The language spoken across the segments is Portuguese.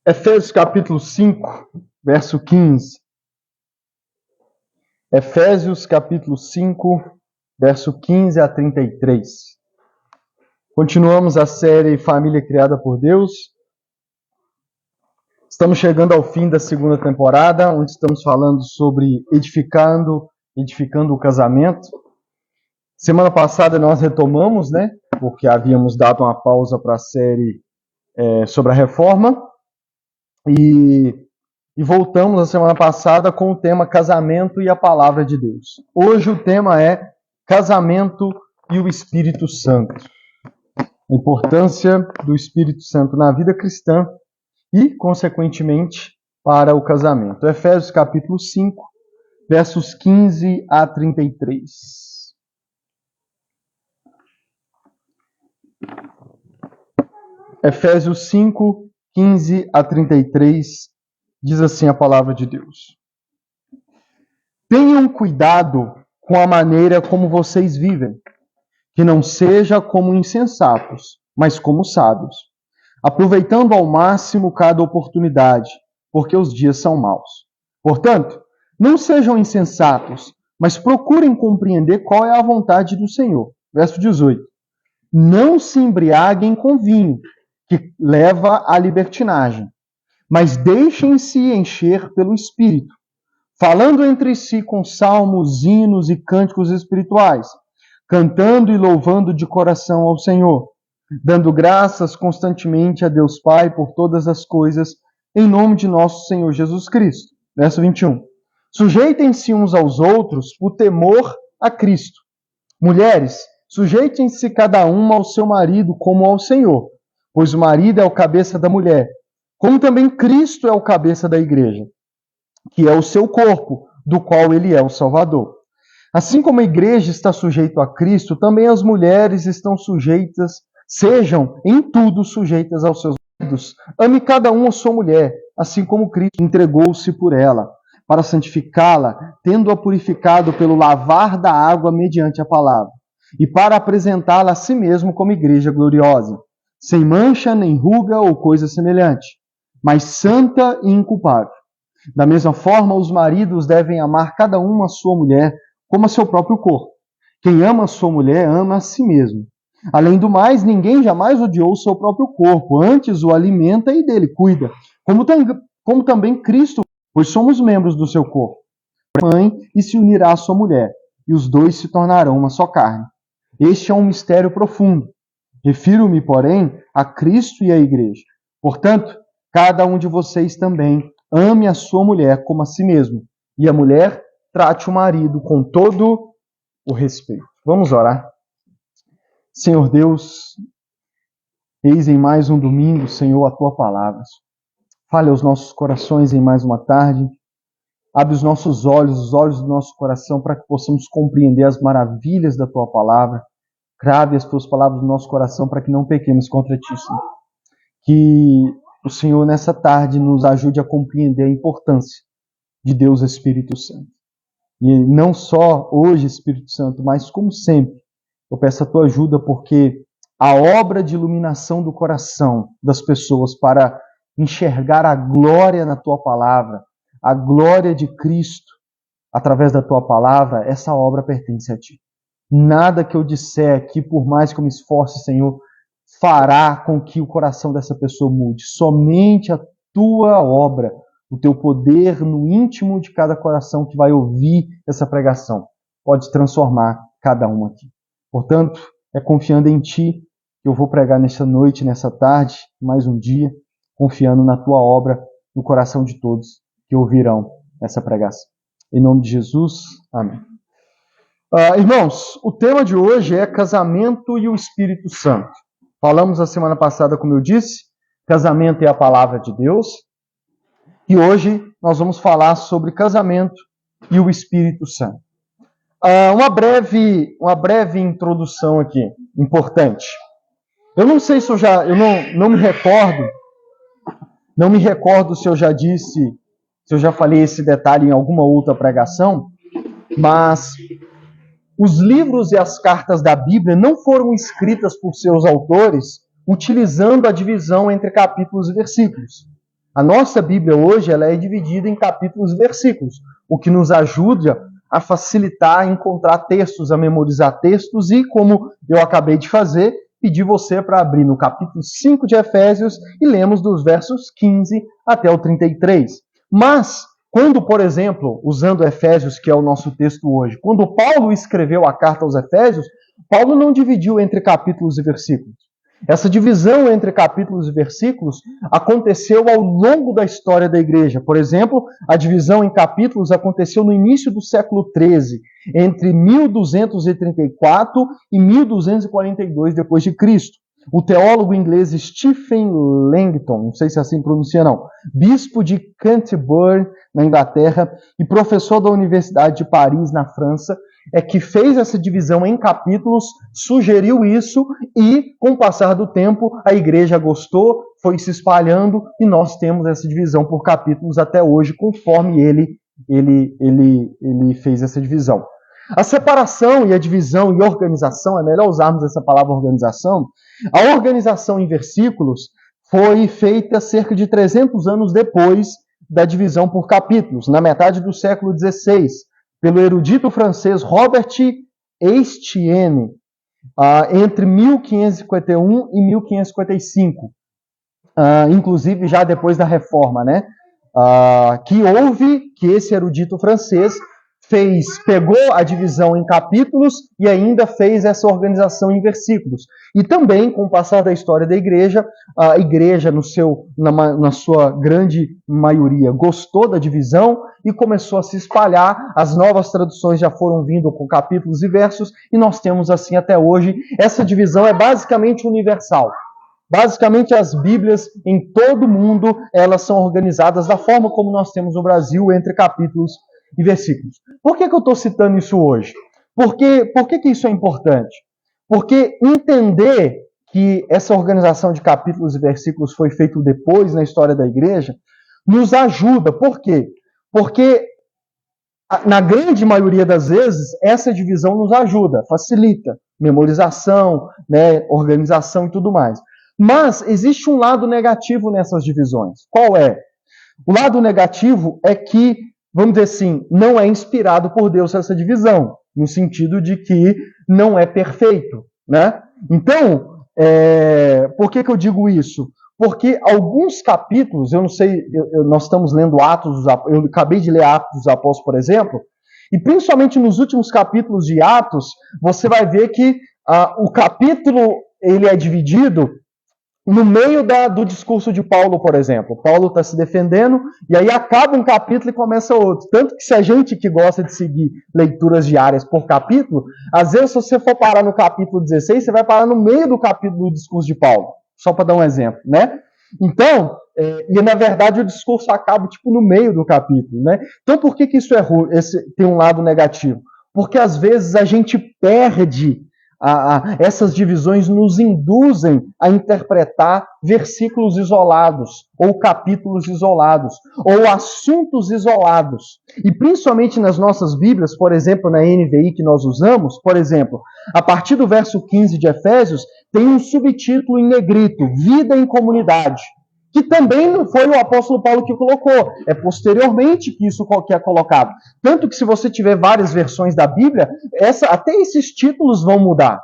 Efésios capítulo 5, verso 15. Efésios capítulo 5, verso 15 a 33. Continuamos a série Família Criada por Deus. Estamos chegando ao fim da segunda temporada, onde estamos falando sobre edificando o casamento. Semana passada nós retomamos, porque havíamos dado uma pausa para a série sobre a reforma. E voltamos na semana passada com o tema casamento e a palavra de Deus. Hoje o tema é casamento e o Espírito Santo. A importância do Espírito Santo na vida cristã e, consequentemente, para o casamento. Efésios capítulo 5, versos 15 a 33. Efésios 5, 15 a 33, diz assim a palavra de Deus. Tenham cuidado com a maneira como vocês vivem, que não seja como insensatos, mas como sábios, aproveitando ao máximo cada oportunidade, porque os dias são maus. Portanto, não sejam insensatos, mas procurem compreender qual é a vontade do Senhor. Verso 18. Não se embriaguem com vinho, que leva à libertinagem, mas deixem-se encher pelo Espírito, falando entre si com salmos, hinos e cânticos espirituais, cantando e louvando de coração ao Senhor, dando graças constantemente a Deus Pai por todas as coisas, em nome de nosso Senhor Jesus Cristo. Verso 21. Sujeitem-se uns aos outros por temor a Cristo. Mulheres, sujeitem-se cada uma ao seu marido como ao Senhor, pois o marido é o cabeça da mulher, como também Cristo é o cabeça da igreja, que é o seu corpo, do qual ele é o Salvador. Assim como a igreja está sujeita a Cristo, também as mulheres sejam em tudo sujeitas aos seus maridos. Ame cada um a sua mulher, assim como Cristo entregou-se por ela, para santificá-la, tendo-a purificado pelo lavar da água mediante a palavra, e para apresentá-la a si mesmo como igreja gloriosa, sem mancha, nem ruga ou coisa semelhante, mas santa e inculpável. Da mesma forma, os maridos devem amar cada um a sua mulher como a seu próprio corpo. Quem ama a sua mulher, ama a si mesmo. Além do mais, ninguém jamais odiou o seu próprio corpo, antes o alimenta e dele cuida, como também Cristo, pois somos membros do seu corpo. Mãe e se unirá à sua mulher, e os dois se tornarão uma só carne. Este é um mistério profundo. Refiro-me, porém, a Cristo e à igreja. Portanto, cada um de vocês também ame a sua mulher como a si mesmo, e a mulher trate o marido com todo o respeito. Vamos orar. Senhor Deus, eis em mais um domingo, Senhor, a tua palavra. Fale aos nossos corações em mais uma tarde. Abre os nossos olhos, os olhos do nosso coração, para que possamos compreender as maravilhas da tua palavra. Crave as tuas palavras no nosso coração para que não pequemos contra ti, Senhor. Que o Senhor, nessa tarde, nos ajude a compreender a importância de Deus Espírito Santo. E não só hoje, Espírito Santo, mas como sempre, eu peço a tua ajuda, porque a obra de iluminação do coração das pessoas para enxergar a glória na tua palavra, a glória de Cristo através da tua palavra, essa obra pertence a ti. Nada que eu disser aqui, por mais que eu me esforce, Senhor, fará com que o coração dessa pessoa mude. Somente a tua obra, o teu poder no íntimo de cada coração que vai ouvir essa pregação, pode transformar cada um aqui. Portanto, é confiando em ti que eu vou pregar nesta noite, nessa tarde, mais um dia, confiando na tua obra no coração de todos que ouvirão essa pregação. Em nome de Jesus, amém. Irmãos, o tema de hoje é casamento e o Espírito Santo. Falamos a semana passada, como eu disse, casamento é a palavra de Deus. E hoje nós vamos falar sobre casamento e o Espírito Santo. Uma breve introdução aqui, importante. Eu não sei se não me recordo se eu já disse, se eu já falei esse detalhe em alguma outra pregação, mas os livros e as cartas da Bíblia não foram escritas por seus autores utilizando a divisão entre capítulos e versículos. A nossa Bíblia hoje ela é dividida em capítulos e versículos, o que nos ajuda a facilitar, a encontrar textos, a memorizar textos e, como eu acabei de fazer, pedir você para abrir no capítulo 5 de Efésios e lemos dos versos 15 até o 33. Mas, quando, por exemplo, usando Efésios, que é o nosso texto hoje, quando Paulo escreveu a carta aos Efésios, Paulo não dividiu entre capítulos e versículos. Essa divisão entre capítulos e versículos aconteceu ao longo da história da igreja. Por exemplo, a divisão em capítulos aconteceu no início do século XIII, entre 1234 e 1242 depois de Cristo. O teólogo inglês Stephen Langton, não sei se é assim pronuncia não, bispo de Canterbury, na Inglaterra, e professor da Universidade de Paris, na França, é que fez essa divisão em capítulos, sugeriu isso e, com o passar do tempo, a igreja gostou, foi se espalhando e nós temos essa divisão por capítulos até hoje, conforme ele fez essa divisão. A separação e a divisão e organização, é melhor usarmos essa palavra organização, a organização em versículos foi feita cerca de 300 anos depois da divisão por capítulos, na metade do século XVI, pelo erudito francês Robert Estienne, entre 1551 e 1555, inclusive já depois da Reforma, né? Que esse erudito francês pegou a divisão em capítulos e ainda fez essa organização em versículos. E também, com o passar da história da igreja, a igreja, na sua grande maioria, gostou da divisão e começou a se espalhar. As novas traduções já foram vindo com capítulos e versos, e nós temos assim até hoje. Essa divisão é basicamente universal. Basicamente, as Bíblias em todo o mundo, elas são organizadas da forma como nós temos no Brasil, entre capítulos e versículos. Por que eu estou citando isso hoje? Por que isso é importante? Porque entender que essa organização de capítulos e versículos foi feita depois na história da igreja, nos ajuda. Por quê? Porque, na grande maioria das vezes, essa divisão nos ajuda, facilita memorização, né, organização e tudo mais. Mas existe um lado negativo nessas divisões. Qual é? O lado negativo é que, vamos dizer assim, não é inspirado por Deus essa divisão, no sentido de que não é perfeito, né? Então, por que eu digo isso? Porque alguns capítulos, eu não sei, nós estamos lendo Atos dos Apóstolos, eu acabei de ler Atos dos Apóstolos, por exemplo, e principalmente nos últimos capítulos de Atos, você vai ver que o capítulo ele é dividido no meio do discurso de Paulo, por exemplo. Paulo está se defendendo, e aí acaba um capítulo e começa outro. Tanto que se a gente que gosta de seguir leituras diárias por capítulo, às vezes se você for parar no capítulo 16, você vai parar no meio do capítulo do discurso de Paulo. Só para dar um exemplo, né? Então, e na verdade o discurso acaba tipo no meio do capítulo, né? Então por que isso é ruim? Tem um lado negativo? Porque às vezes a gente perde essas divisões nos induzem a interpretar versículos isolados, ou capítulos isolados, ou assuntos isolados. E principalmente nas nossas Bíblias, por exemplo, na NVI que nós usamos, por exemplo, a partir do verso 15 de Efésios, tem um subtítulo em negrito, Vida em Comunidade, que também não foi o apóstolo Paulo que colocou, é posteriormente que isso é colocado. Tanto que se você tiver várias versões da Bíblia, até esses títulos vão mudar.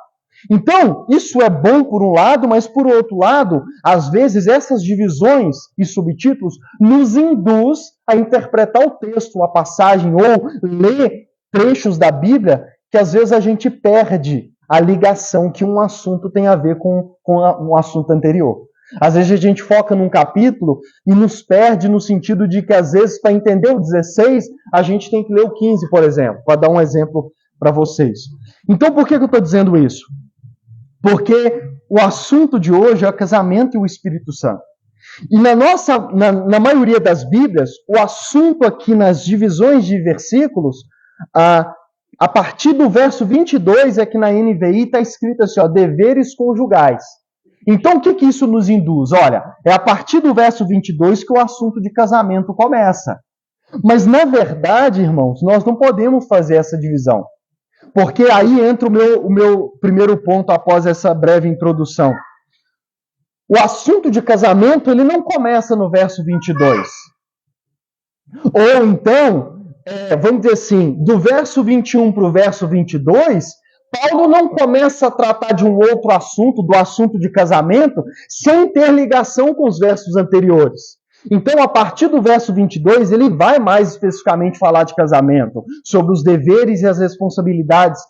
Então, isso é bom por um lado, mas por outro lado, às vezes essas divisões e subtítulos nos induz a interpretar o texto, a passagem, ou ler trechos da Bíblia que às vezes a gente perde a ligação que um assunto tem a ver com um assunto anterior. Às vezes a gente foca num capítulo e nos perde no sentido de que, às vezes, para entender o 16, a gente tem que ler o 15, por exemplo, para dar um exemplo para vocês. Então, por que eu estou dizendo isso? Porque o assunto de hoje é o casamento e o Espírito Santo. E na maioria das Bíblias, o assunto aqui nas divisões de versículos, a partir do verso 22, é que na NVI está escrito assim, deveres conjugais. Então, o que isso nos induz? Olha, é a partir do verso 22 que o assunto de casamento começa. Mas, na verdade, irmãos, nós não podemos fazer essa divisão. Porque aí entra o meu primeiro ponto após essa breve introdução. o assunto de casamento ele não começa no verso 22. Ou então, vamos dizer assim, do verso 21 para o verso 22, Paulo não começa a tratar de um outro assunto, do assunto de casamento, sem ter ligação com os versos anteriores. Então, a partir do verso 22, ele vai mais especificamente falar de casamento, sobre os deveres e as responsabilidades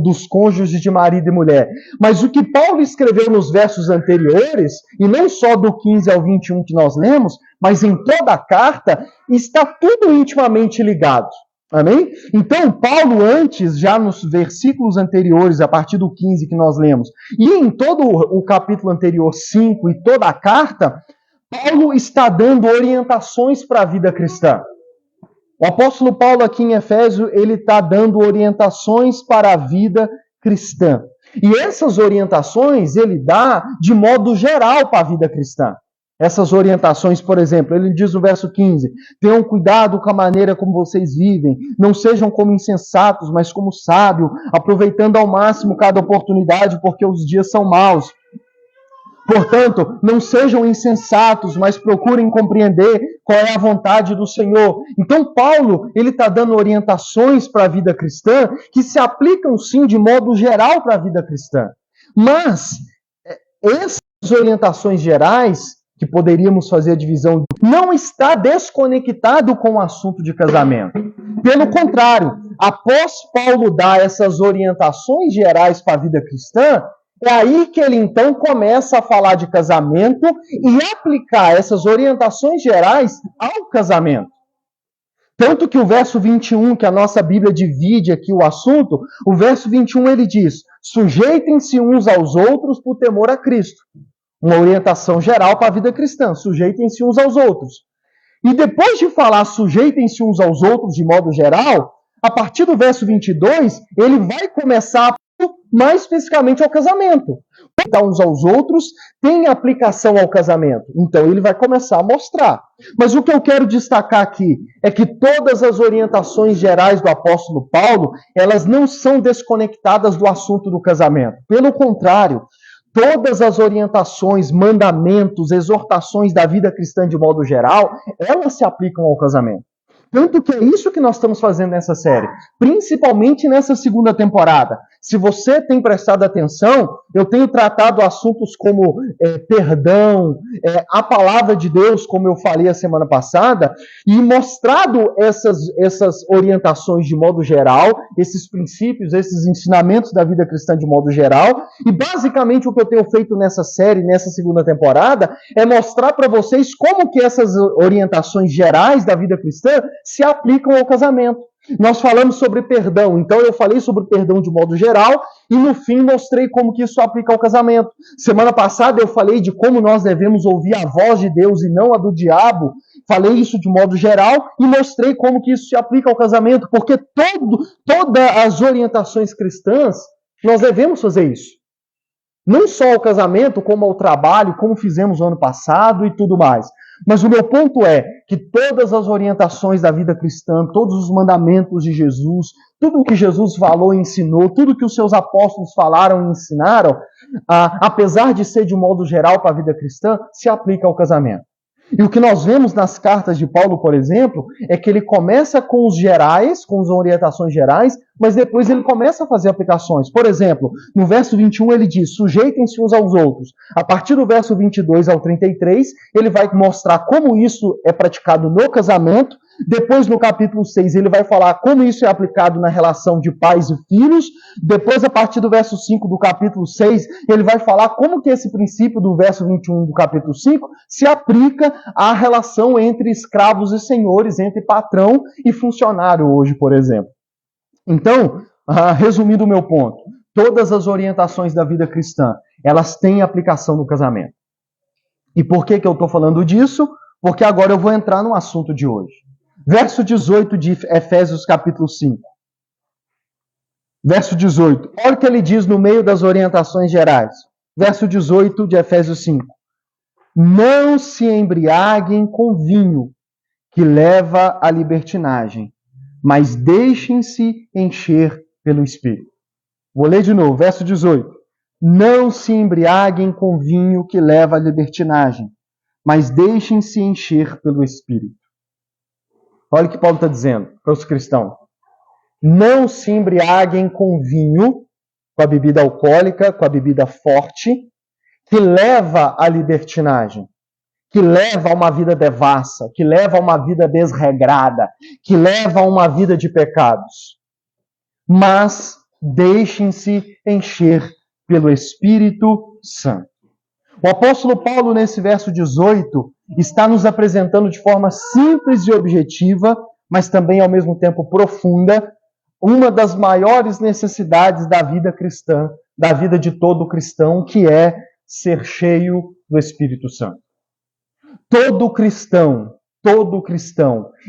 dos cônjuges de marido e mulher. Mas o que Paulo escreveu nos versos anteriores, e não só do 15 ao 21 que nós lemos, mas em toda a carta, está tudo intimamente ligado. Amém? Então, Paulo, antes, já nos versículos anteriores, a partir do 15 que nós lemos, e em todo o capítulo anterior, 5, e toda a carta, Paulo está dando orientações para a vida cristã. O apóstolo Paulo, aqui em Efésio, ele está dando orientações para a vida cristã. E essas orientações ele dá de modo geral para a vida cristã. Essas orientações, por exemplo, ele diz no verso 15: tenham cuidado com a maneira como vocês vivem, não sejam como insensatos, mas como sábios, aproveitando ao máximo cada oportunidade, porque os dias são maus. Portanto, não sejam insensatos, mas procurem compreender qual é a vontade do Senhor. Então, Paulo, ele está dando orientações para a vida cristã que se aplicam, sim, de modo geral para a vida cristã. Mas, essas orientações gerais, que poderíamos fazer a divisão, não está desconectado com o assunto de casamento. Pelo contrário, após Paulo dar essas orientações gerais para a vida cristã, é aí que ele então começa a falar de casamento e aplicar essas orientações gerais ao casamento. Tanto que o verso 21, que a nossa Bíblia divide aqui o assunto, o verso 21 ele diz: sujeitem-se uns aos outros por temor a Cristo. Uma orientação geral para a vida cristã, sujeitem-se uns aos outros. E depois de falar sujeitem-se uns aos outros de modo geral, a partir do verso 22, ele vai começar mais especificamente ao casamento. Uns aos outros tem aplicação ao casamento. Então ele vai começar a mostrar. Mas o que eu quero destacar aqui é que todas as orientações gerais do apóstolo Paulo, elas não são desconectadas do assunto do casamento. Pelo contrário, todas as orientações, mandamentos, exortações da vida cristã de modo geral, elas se aplicam ao casamento. Tanto que é isso que nós estamos fazendo nessa série, principalmente nessa segunda temporada. Se você tem prestado atenção, eu tenho tratado assuntos como perdão, a palavra de Deus, como eu falei a semana passada, e mostrado essas orientações de modo geral, esses princípios, esses ensinamentos da vida cristã de modo geral. E basicamente o que eu tenho feito nessa série, nessa segunda temporada, é mostrar para vocês como que essas orientações gerais da vida cristã se aplicam ao casamento. Nós falamos sobre perdão, então eu falei sobre perdão de modo geral e no fim mostrei como que isso aplica ao casamento. Semana passada eu falei de como nós devemos ouvir a voz de Deus e não a do diabo. Falei isso de modo geral e mostrei como que isso se aplica ao casamento, porque todas as orientações cristãs, nós devemos fazer isso. Não só ao casamento, como ao trabalho, como fizemos no ano passado e tudo mais. Mas o meu ponto é que todas as orientações da vida cristã, todos os mandamentos de Jesus, tudo o que Jesus falou e ensinou, tudo que os seus apóstolos falaram e ensinaram, apesar de ser de um modo geral para a vida cristã, se aplica ao casamento. E o que nós vemos nas cartas de Paulo, por exemplo, é que ele começa com os gerais, com as orientações gerais, mas depois ele começa a fazer aplicações. Por exemplo, no verso 21 ele diz, sujeitem-se uns aos outros. A partir do verso 22 ao 33, ele vai mostrar como isso é praticado no casamento. Depois, no capítulo 6, ele vai falar como isso é aplicado na relação de pais e filhos. Depois, a partir do verso 5 do capítulo 6, ele vai falar como que esse princípio do verso 21 do capítulo 5 se aplica à relação entre escravos e senhores, entre patrão e funcionário hoje, por exemplo. Então, resumindo o meu ponto, todas as orientações da vida cristã, elas têm aplicação no casamento. E por que eu estou falando disso? Porque agora eu vou entrar no assunto de hoje. Verso 18 de Efésios capítulo 5. Verso 18. Olha o que ele diz no meio das orientações gerais. Verso 18 de Efésios 5. Não se embriaguem com vinho, que leva à libertinagem, mas deixem-se encher pelo Espírito. Vou ler de novo, verso 18. Não se embriaguem com vinho que leva à libertinagem, mas deixem-se encher pelo Espírito. Olha o que Paulo está dizendo para os cristãos. Não se embriaguem com vinho, com a bebida alcoólica, com a bebida forte, que leva à libertinagem, que leva a uma vida devassa, que leva a uma vida desregrada, que leva a uma vida de pecados. Mas deixem-se encher pelo Espírito Santo. O apóstolo Paulo, nesse verso 18, está nos apresentando de forma simples e objetiva, mas também ao mesmo tempo profunda, uma das maiores necessidades da vida cristã, da vida de todo cristão, que é ser cheio do Espírito Santo. Todo cristão,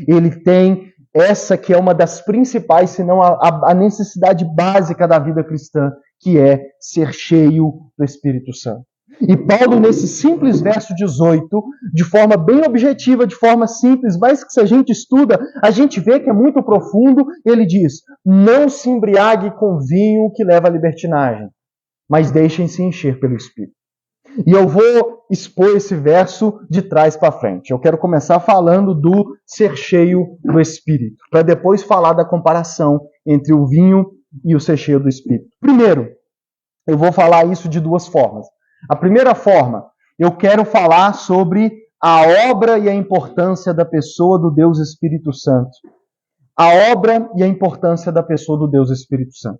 ele tem essa que é uma das principais, se não a necessidade básica da vida cristã, que é ser cheio do Espírito Santo. E Paulo, nesse simples verso 18, de forma bem objetiva, de forma simples, mas que se a gente estuda, a gente vê que é muito profundo, ele diz: não se embriague com vinho que leva à libertinagem, mas deixem-se encher pelo Espírito. E eu vou expor esse verso de trás para frente. Eu quero começar falando do ser cheio do Espírito, para depois falar da comparação entre o vinho e o ser cheio do Espírito. Primeiro, eu vou falar isso de duas formas. A primeira forma, eu quero falar sobre a obra e a importância da pessoa do Deus Espírito Santo. A obra e a importância da pessoa do Deus Espírito Santo.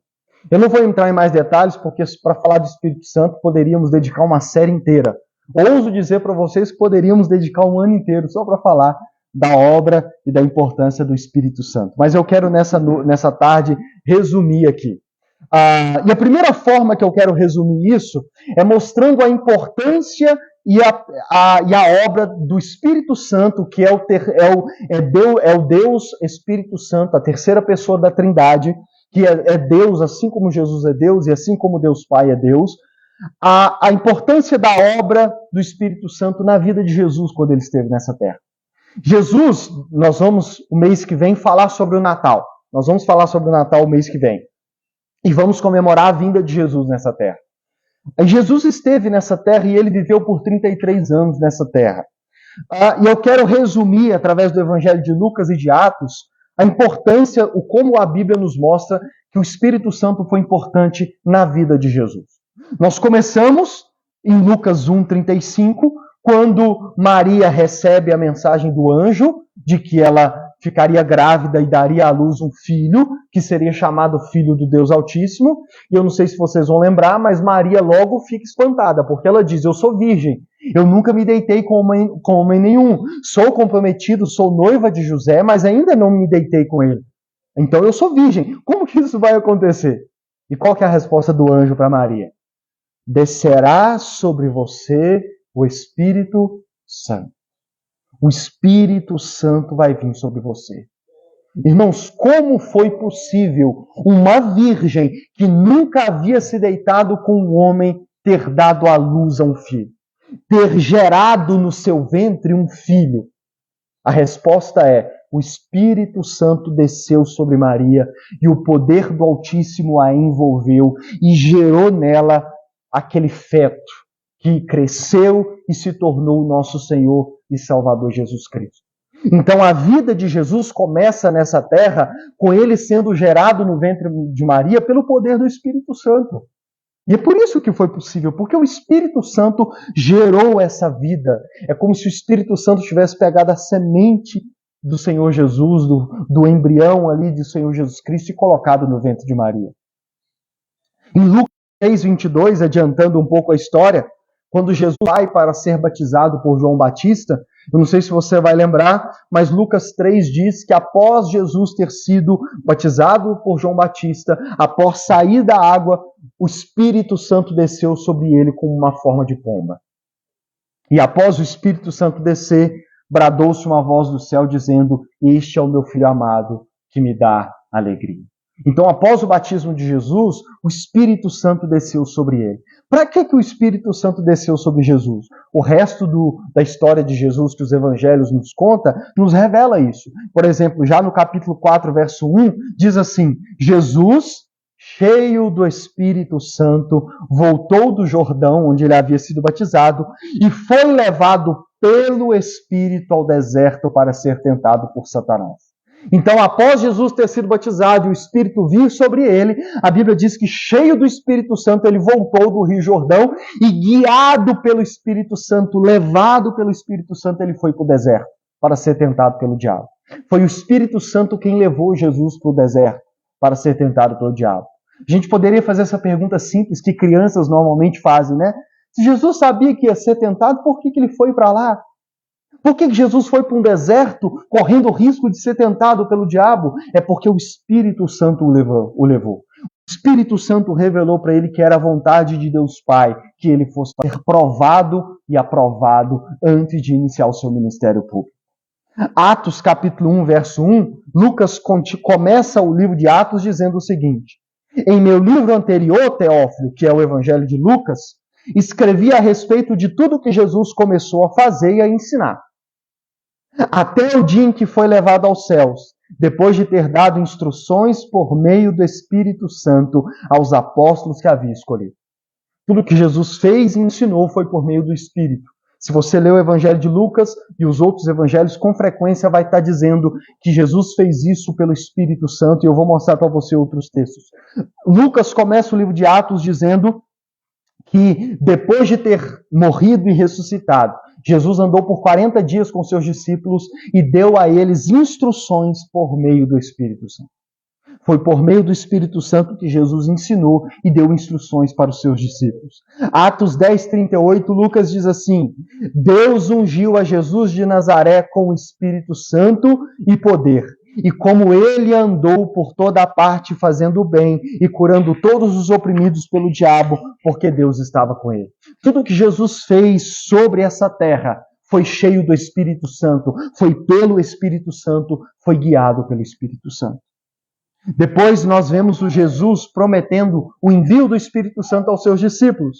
Eu não vou entrar em mais detalhes, porque para falar do Espírito Santo poderíamos dedicar uma série inteira. Ouso dizer para vocês que poderíamos dedicar um ano inteiro só para falar da obra e da importância do Espírito Santo. Mas eu quero nessa tarde resumir aqui. E a primeira forma que eu quero resumir isso é mostrando a importância e a obra do Espírito Santo, que é o Deus Espírito Santo, a terceira pessoa da Trindade, que é Deus, assim como Jesus é Deus e assim como Deus Pai é Deus. A importância da obra do Espírito Santo na vida de Jesus quando ele esteve nessa terra. Jesus, nós vamos, o mês que vem, falar sobre o Natal. Nós vamos falar sobre o Natal o mês que vem. E vamos comemorar a vinda de Jesus nessa terra. Jesus esteve nessa terra e ele viveu por 33 anos nessa terra. E eu quero resumir, através do Evangelho de Lucas e de Atos, a importância, como a Bíblia nos mostra que o Espírito Santo foi importante na vida de Jesus. Nós começamos em Lucas 1:35, quando Maria recebe a mensagem do anjo de que ela ficaria grávida e daria à luz um filho, que seria chamado Filho do Deus Altíssimo. E eu não sei se vocês vão lembrar, mas Maria logo fica espantada, porque ela diz: eu sou virgem, eu nunca me deitei com homem nenhum, sou comprometido, sou noiva de José, mas ainda não me deitei com ele. Então eu sou virgem. Como que isso vai acontecer? E qual que é a resposta do anjo para Maria? Descerá sobre você o Espírito Santo. O Espírito Santo vai vir sobre você. Irmãos, como foi possível uma virgem que nunca havia se deitado com um homem ter dado à luz a um filho? Ter gerado no seu ventre um filho? A resposta é: o Espírito Santo desceu sobre Maria e o poder do Altíssimo a envolveu e gerou nela aquele feto que cresceu e se tornou o nosso Senhor e Salvador Jesus Cristo. Então a vida de Jesus começa nessa terra com ele sendo gerado no ventre de Maria pelo poder do Espírito Santo. E é por isso que foi possível, porque o Espírito Santo gerou essa vida. É como se o Espírito Santo tivesse pegado a semente do Senhor Jesus, do embrião ali do Senhor Jesus Cristo e colocado no ventre de Maria. Em Lucas 6:22, adiantando um pouco a história, quando Jesus vai para ser batizado por João Batista, eu não sei se você vai lembrar, mas Lucas 3 diz que após Jesus ter sido batizado por João Batista, após sair da água, o Espírito Santo desceu sobre ele como uma forma de pomba. E após o Espírito Santo descer, bradou-se uma voz do céu dizendo: este é o meu filho amado, que me dá alegria. Então, após o batismo de Jesus, o Espírito Santo desceu sobre ele. Para que o Espírito Santo desceu sobre Jesus? O resto da história de Jesus que os evangelhos nos conta, nos revela isso. Por exemplo, já no capítulo 4, verso 1, diz assim: Jesus, cheio do Espírito Santo, voltou do Jordão, onde ele havia sido batizado, e foi levado pelo Espírito ao deserto para ser tentado por Satanás. Então, após Jesus ter sido batizado e o Espírito vir sobre ele, a Bíblia diz que, cheio do Espírito Santo, ele voltou do Rio Jordão e, guiado pelo Espírito Santo, levado pelo Espírito Santo, ele foi para o deserto para ser tentado pelo diabo. Foi o Espírito Santo quem levou Jesus para o deserto para ser tentado pelo diabo. A gente poderia fazer essa pergunta simples que crianças normalmente fazem, né? Se Jesus sabia que ia ser tentado, por que ele foi para lá? Por que Jesus foi para um deserto correndo o risco de ser tentado pelo diabo? É porque o Espírito Santo o levou. O Espírito Santo revelou para ele que era a vontade de Deus Pai que ele fosse ser provado e aprovado antes de iniciar o seu ministério público. Atos capítulo 1, verso 1, Lucas começa o livro de Atos dizendo o seguinte: em meu livro anterior, Teófilo, que é o Evangelho de Lucas, escrevi a respeito de tudo que Jesus começou a fazer e a ensinar, até o dia em que foi levado aos céus, depois de ter dado instruções por meio do Espírito Santo aos apóstolos que havia escolhido. Tudo que Jesus fez e ensinou foi por meio do Espírito. Se você ler o Evangelho de Lucas e os outros evangelhos, com frequência vai estar dizendo que Jesus fez isso pelo Espírito Santo, e eu vou mostrar para você outros textos. Lucas começa o livro de Atos dizendo que depois de ter morrido e ressuscitado, Jesus andou por 40 dias com seus discípulos e deu a eles instruções por meio do Espírito Santo. Foi por meio do Espírito Santo que Jesus ensinou e deu instruções para os seus discípulos. Atos 10:38, Lucas diz assim: Deus ungiu a Jesus de Nazaré com o Espírito Santo e poder. E como ele andou por toda a parte fazendo o bem e curando todos os oprimidos pelo diabo, porque Deus estava com ele. Tudo que Jesus fez sobre essa terra foi cheio do Espírito Santo, foi pelo Espírito Santo, foi guiado pelo Espírito Santo. Depois nós vemos o Jesus prometendo o envio do Espírito Santo aos seus discípulos.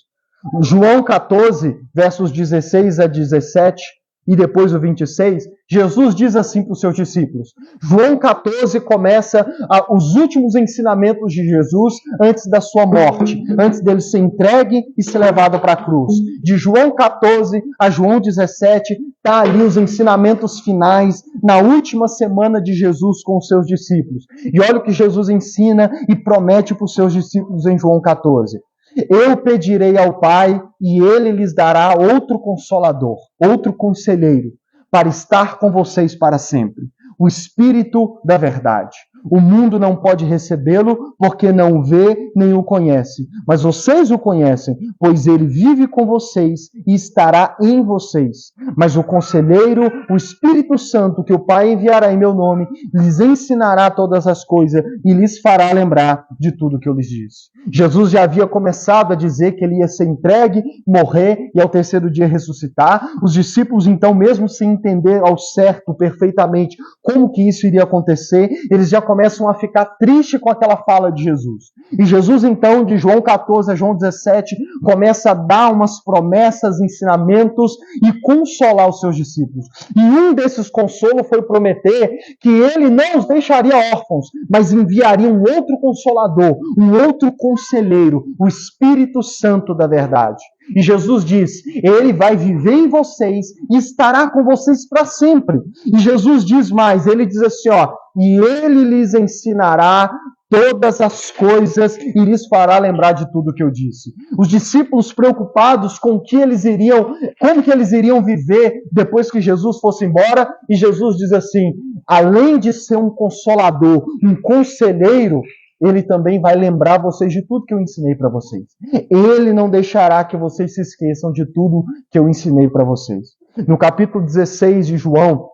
João 14, versos 16 a 17, e depois o 26, Jesus diz assim para os seus discípulos. João 14 começa os últimos ensinamentos de Jesus antes da sua morte, antes dele ser entregue e ser levado para a cruz. De João 14 a João 17, está ali os ensinamentos finais na última semana de Jesus com os seus discípulos. E olha o que Jesus ensina e promete para os seus discípulos em João 14. Eu pedirei ao Pai e Ele lhes dará outro Consolador, outro Conselheiro, para estar com vocês para sempre. O Espírito da Verdade. O mundo não pode recebê-lo porque não o vê nem o conhece. Mas vocês o conhecem, pois ele vive com vocês e estará em vocês. Mas o Conselheiro, o Espírito Santo, que o Pai enviará em meu nome, lhes ensinará todas as coisas e lhes fará lembrar de tudo que eu lhes disse. Jesus já havia começado a dizer que ele ia ser entregue, morrer e ao terceiro dia ressuscitar. Os discípulos, então, mesmo sem entender ao certo, perfeitamente, como que isso iria acontecer, eles já começam a ficar tristes com aquela fala de Jesus. E Jesus, então, de João 14 a João 17, começa a dar umas promessas, ensinamentos e consolar os seus discípulos. E um desses consolos foi prometer que ele não os deixaria órfãos, mas enviaria um outro Consolador, um outro Conselheiro, o Espírito Santo da Verdade. E Jesus diz, ele vai viver em vocês e estará com vocês para sempre. E Jesus diz mais, ele diz assim, e ele lhes ensinará todas as coisas e lhes fará lembrar de tudo que eu disse. Os discípulos preocupados com como que eles iriam viver depois que Jesus fosse embora, e Jesus diz assim, além de ser um consolador, um conselheiro, ele também vai lembrar vocês de tudo que eu ensinei para vocês. Ele não deixará que vocês se esqueçam de tudo que eu ensinei para vocês. No capítulo 16 de João,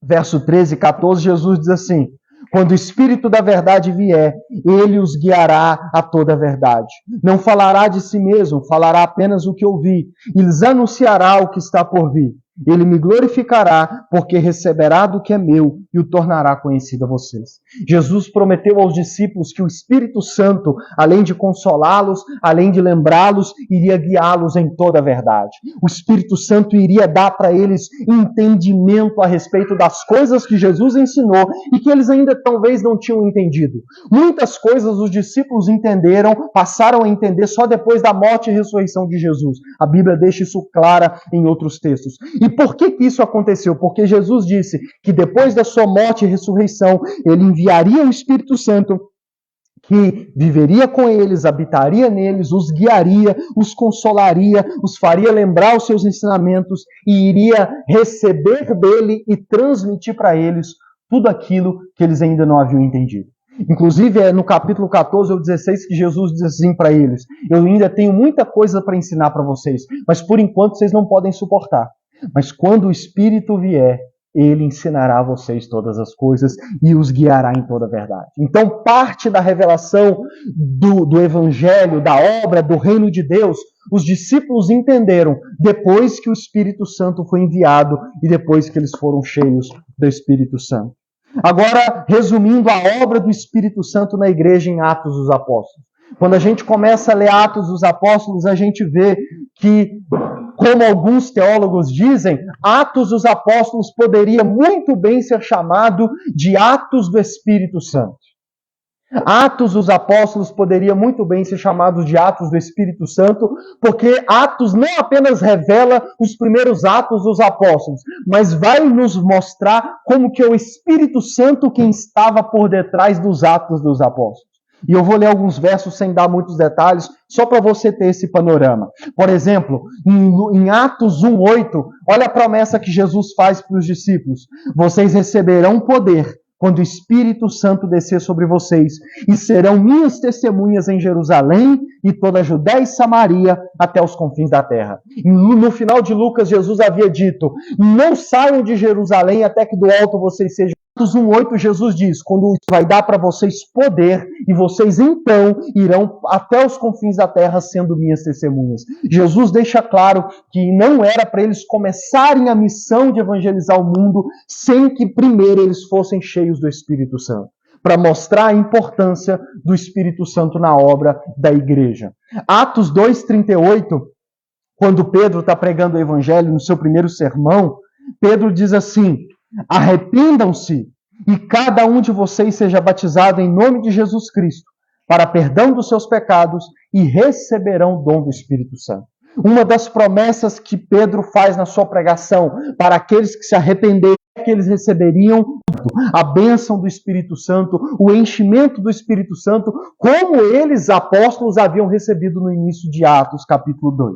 verso 13 e 14, Jesus diz assim, quando o Espírito da verdade vier, ele os guiará a toda a verdade. Não falará de si mesmo, falará apenas o que ouvi, e lhes anunciará o que está por vir. Ele me glorificará, porque receberá do que é meu e o tornará conhecido a vocês. Jesus prometeu aos discípulos que o Espírito Santo, além de consolá-los, além de lembrá-los, iria guiá-los em toda a verdade. O Espírito Santo iria dar para eles entendimento a respeito das coisas que Jesus ensinou e que eles ainda talvez não tinham entendido. Muitas coisas os discípulos entenderam, passaram a entender só depois da morte e ressurreição de Jesus. A Bíblia deixa isso clara em outros textos. E por que isso aconteceu? Porque Jesus disse que depois da sua morte e ressurreição, ele enviaria o Espírito Santo, que viveria com eles, habitaria neles, os guiaria, os consolaria, os faria lembrar os seus ensinamentos e iria receber dele e transmitir para eles tudo aquilo que eles ainda não haviam entendido. Inclusive, é no capítulo 14 ou 16 que Jesus diz assim para eles: eu ainda tenho muita coisa para ensinar para vocês, mas por enquanto vocês não podem suportar. Mas quando o Espírito vier, ele ensinará a vocês todas as coisas e os guiará em toda a verdade. Então, parte da revelação do Evangelho, da obra, do reino de Deus, os discípulos entenderam depois que o Espírito Santo foi enviado e depois que eles foram cheios do Espírito Santo. Agora, resumindo a obra do Espírito Santo na igreja em Atos dos Apóstolos. Quando a gente começa a ler Atos dos Apóstolos, a gente vê que, como alguns teólogos dizem, Atos dos Apóstolos poderia muito bem ser chamado de Atos do Espírito Santo. Atos dos Apóstolos poderia muito bem ser chamado de Atos do Espírito Santo, porque Atos não apenas revela os primeiros atos dos apóstolos, mas vai nos mostrar como que é o Espírito Santo quem estava por detrás dos atos dos apóstolos. E eu vou ler alguns versos sem dar muitos detalhes, só para você ter esse panorama. Por exemplo, em Atos 1:8, olha a promessa que Jesus faz para os discípulos: vocês receberão poder quando o Espírito Santo descer sobre vocês, e serão minhas testemunhas em Jerusalém e toda a Judéia e Samaria até os confins da terra. No final de Lucas, Jesus havia dito: não saiam de Jerusalém até que do alto vocês sejam. Atos 1:8, Jesus diz: quando vai dar para vocês poder, e vocês então irão até os confins da terra sendo minhas testemunhas. Jesus deixa claro que não era para eles começarem a missão de evangelizar o mundo sem que primeiro eles fossem cheios do Espírito Santo, para mostrar a importância do Espírito Santo na obra da igreja. Atos 2:38, quando Pedro está pregando o evangelho no seu primeiro sermão, Pedro diz assim: arrependam-se e cada um de vocês seja batizado em nome de Jesus Cristo para perdão dos seus pecados e receberão o dom do Espírito Santo. Uma das promessas que Pedro faz na sua pregação para aqueles que se arrependerem é que eles receberiam a bênção do Espírito Santo, o enchimento do Espírito Santo, como eles, apóstolos, haviam recebido no início de Atos, capítulo 2.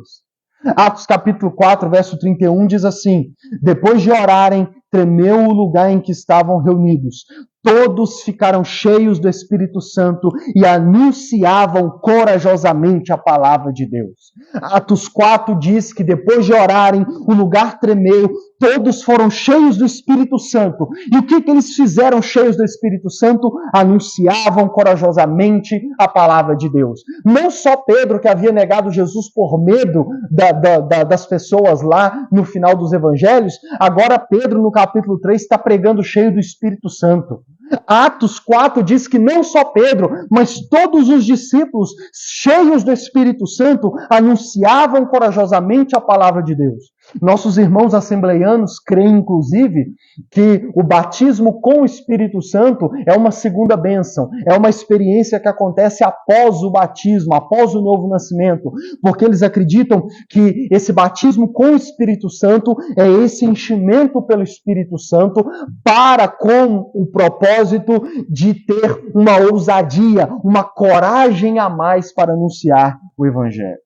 Atos capítulo 4, verso 31 diz assim: depois de orarem, tremeu o lugar em que estavam reunidos. Todos ficaram cheios do Espírito Santo e anunciavam corajosamente a palavra de Deus. Atos 4 diz que depois de orarem, o lugar tremeu, todos foram cheios do Espírito Santo. E o que eles fizeram cheios do Espírito Santo? Anunciavam corajosamente a palavra de Deus. Não só Pedro, que havia negado Jesus por medo das pessoas lá no final dos evangelhos, agora Pedro, no capítulo 3, está pregando cheio do Espírito Santo. Atos 4 diz que não só Pedro, mas todos os discípulos, cheios do Espírito Santo, anunciavam corajosamente a palavra de Deus. Nossos irmãos assembleianos creem, inclusive, que o batismo com o Espírito Santo é uma segunda bênção, é uma experiência que acontece após o batismo, após o novo nascimento, porque eles acreditam que esse batismo com o Espírito Santo é esse enchimento pelo Espírito Santo com o propósito de ter uma ousadia, uma coragem a mais para anunciar o Evangelho.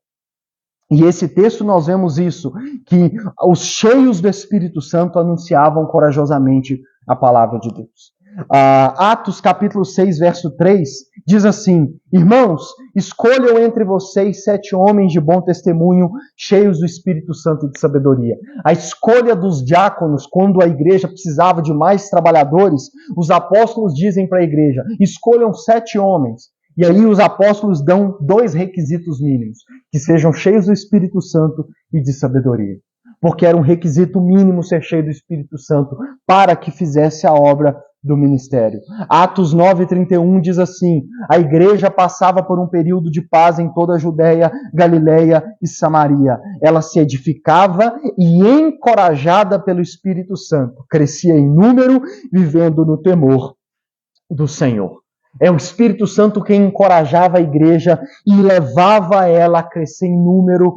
E esse texto nós vemos isso, que os cheios do Espírito Santo anunciavam corajosamente a palavra de Deus. Atos capítulo 6, verso 3, diz assim: irmãos, escolham entre vocês 7 homens de bom testemunho, cheios do Espírito Santo e de sabedoria. A escolha dos diáconos, quando a igreja precisava de mais trabalhadores, os apóstolos dizem para a igreja: escolham 7 homens. E aí os apóstolos dão 2 requisitos mínimos: que sejam cheios do Espírito Santo e de sabedoria. porque era um requisito mínimo ser cheio do Espírito Santo para que fizesse a obra do ministério. Atos 9:31 diz assim: a igreja passava por um período de paz em toda a Judéia, Galileia e Samaria. Ela se edificava e, encorajada pelo Espírito Santo, crescia em número, vivendo no temor do Senhor. É o Espírito Santo quem encorajava a igreja e levava ela a crescer em número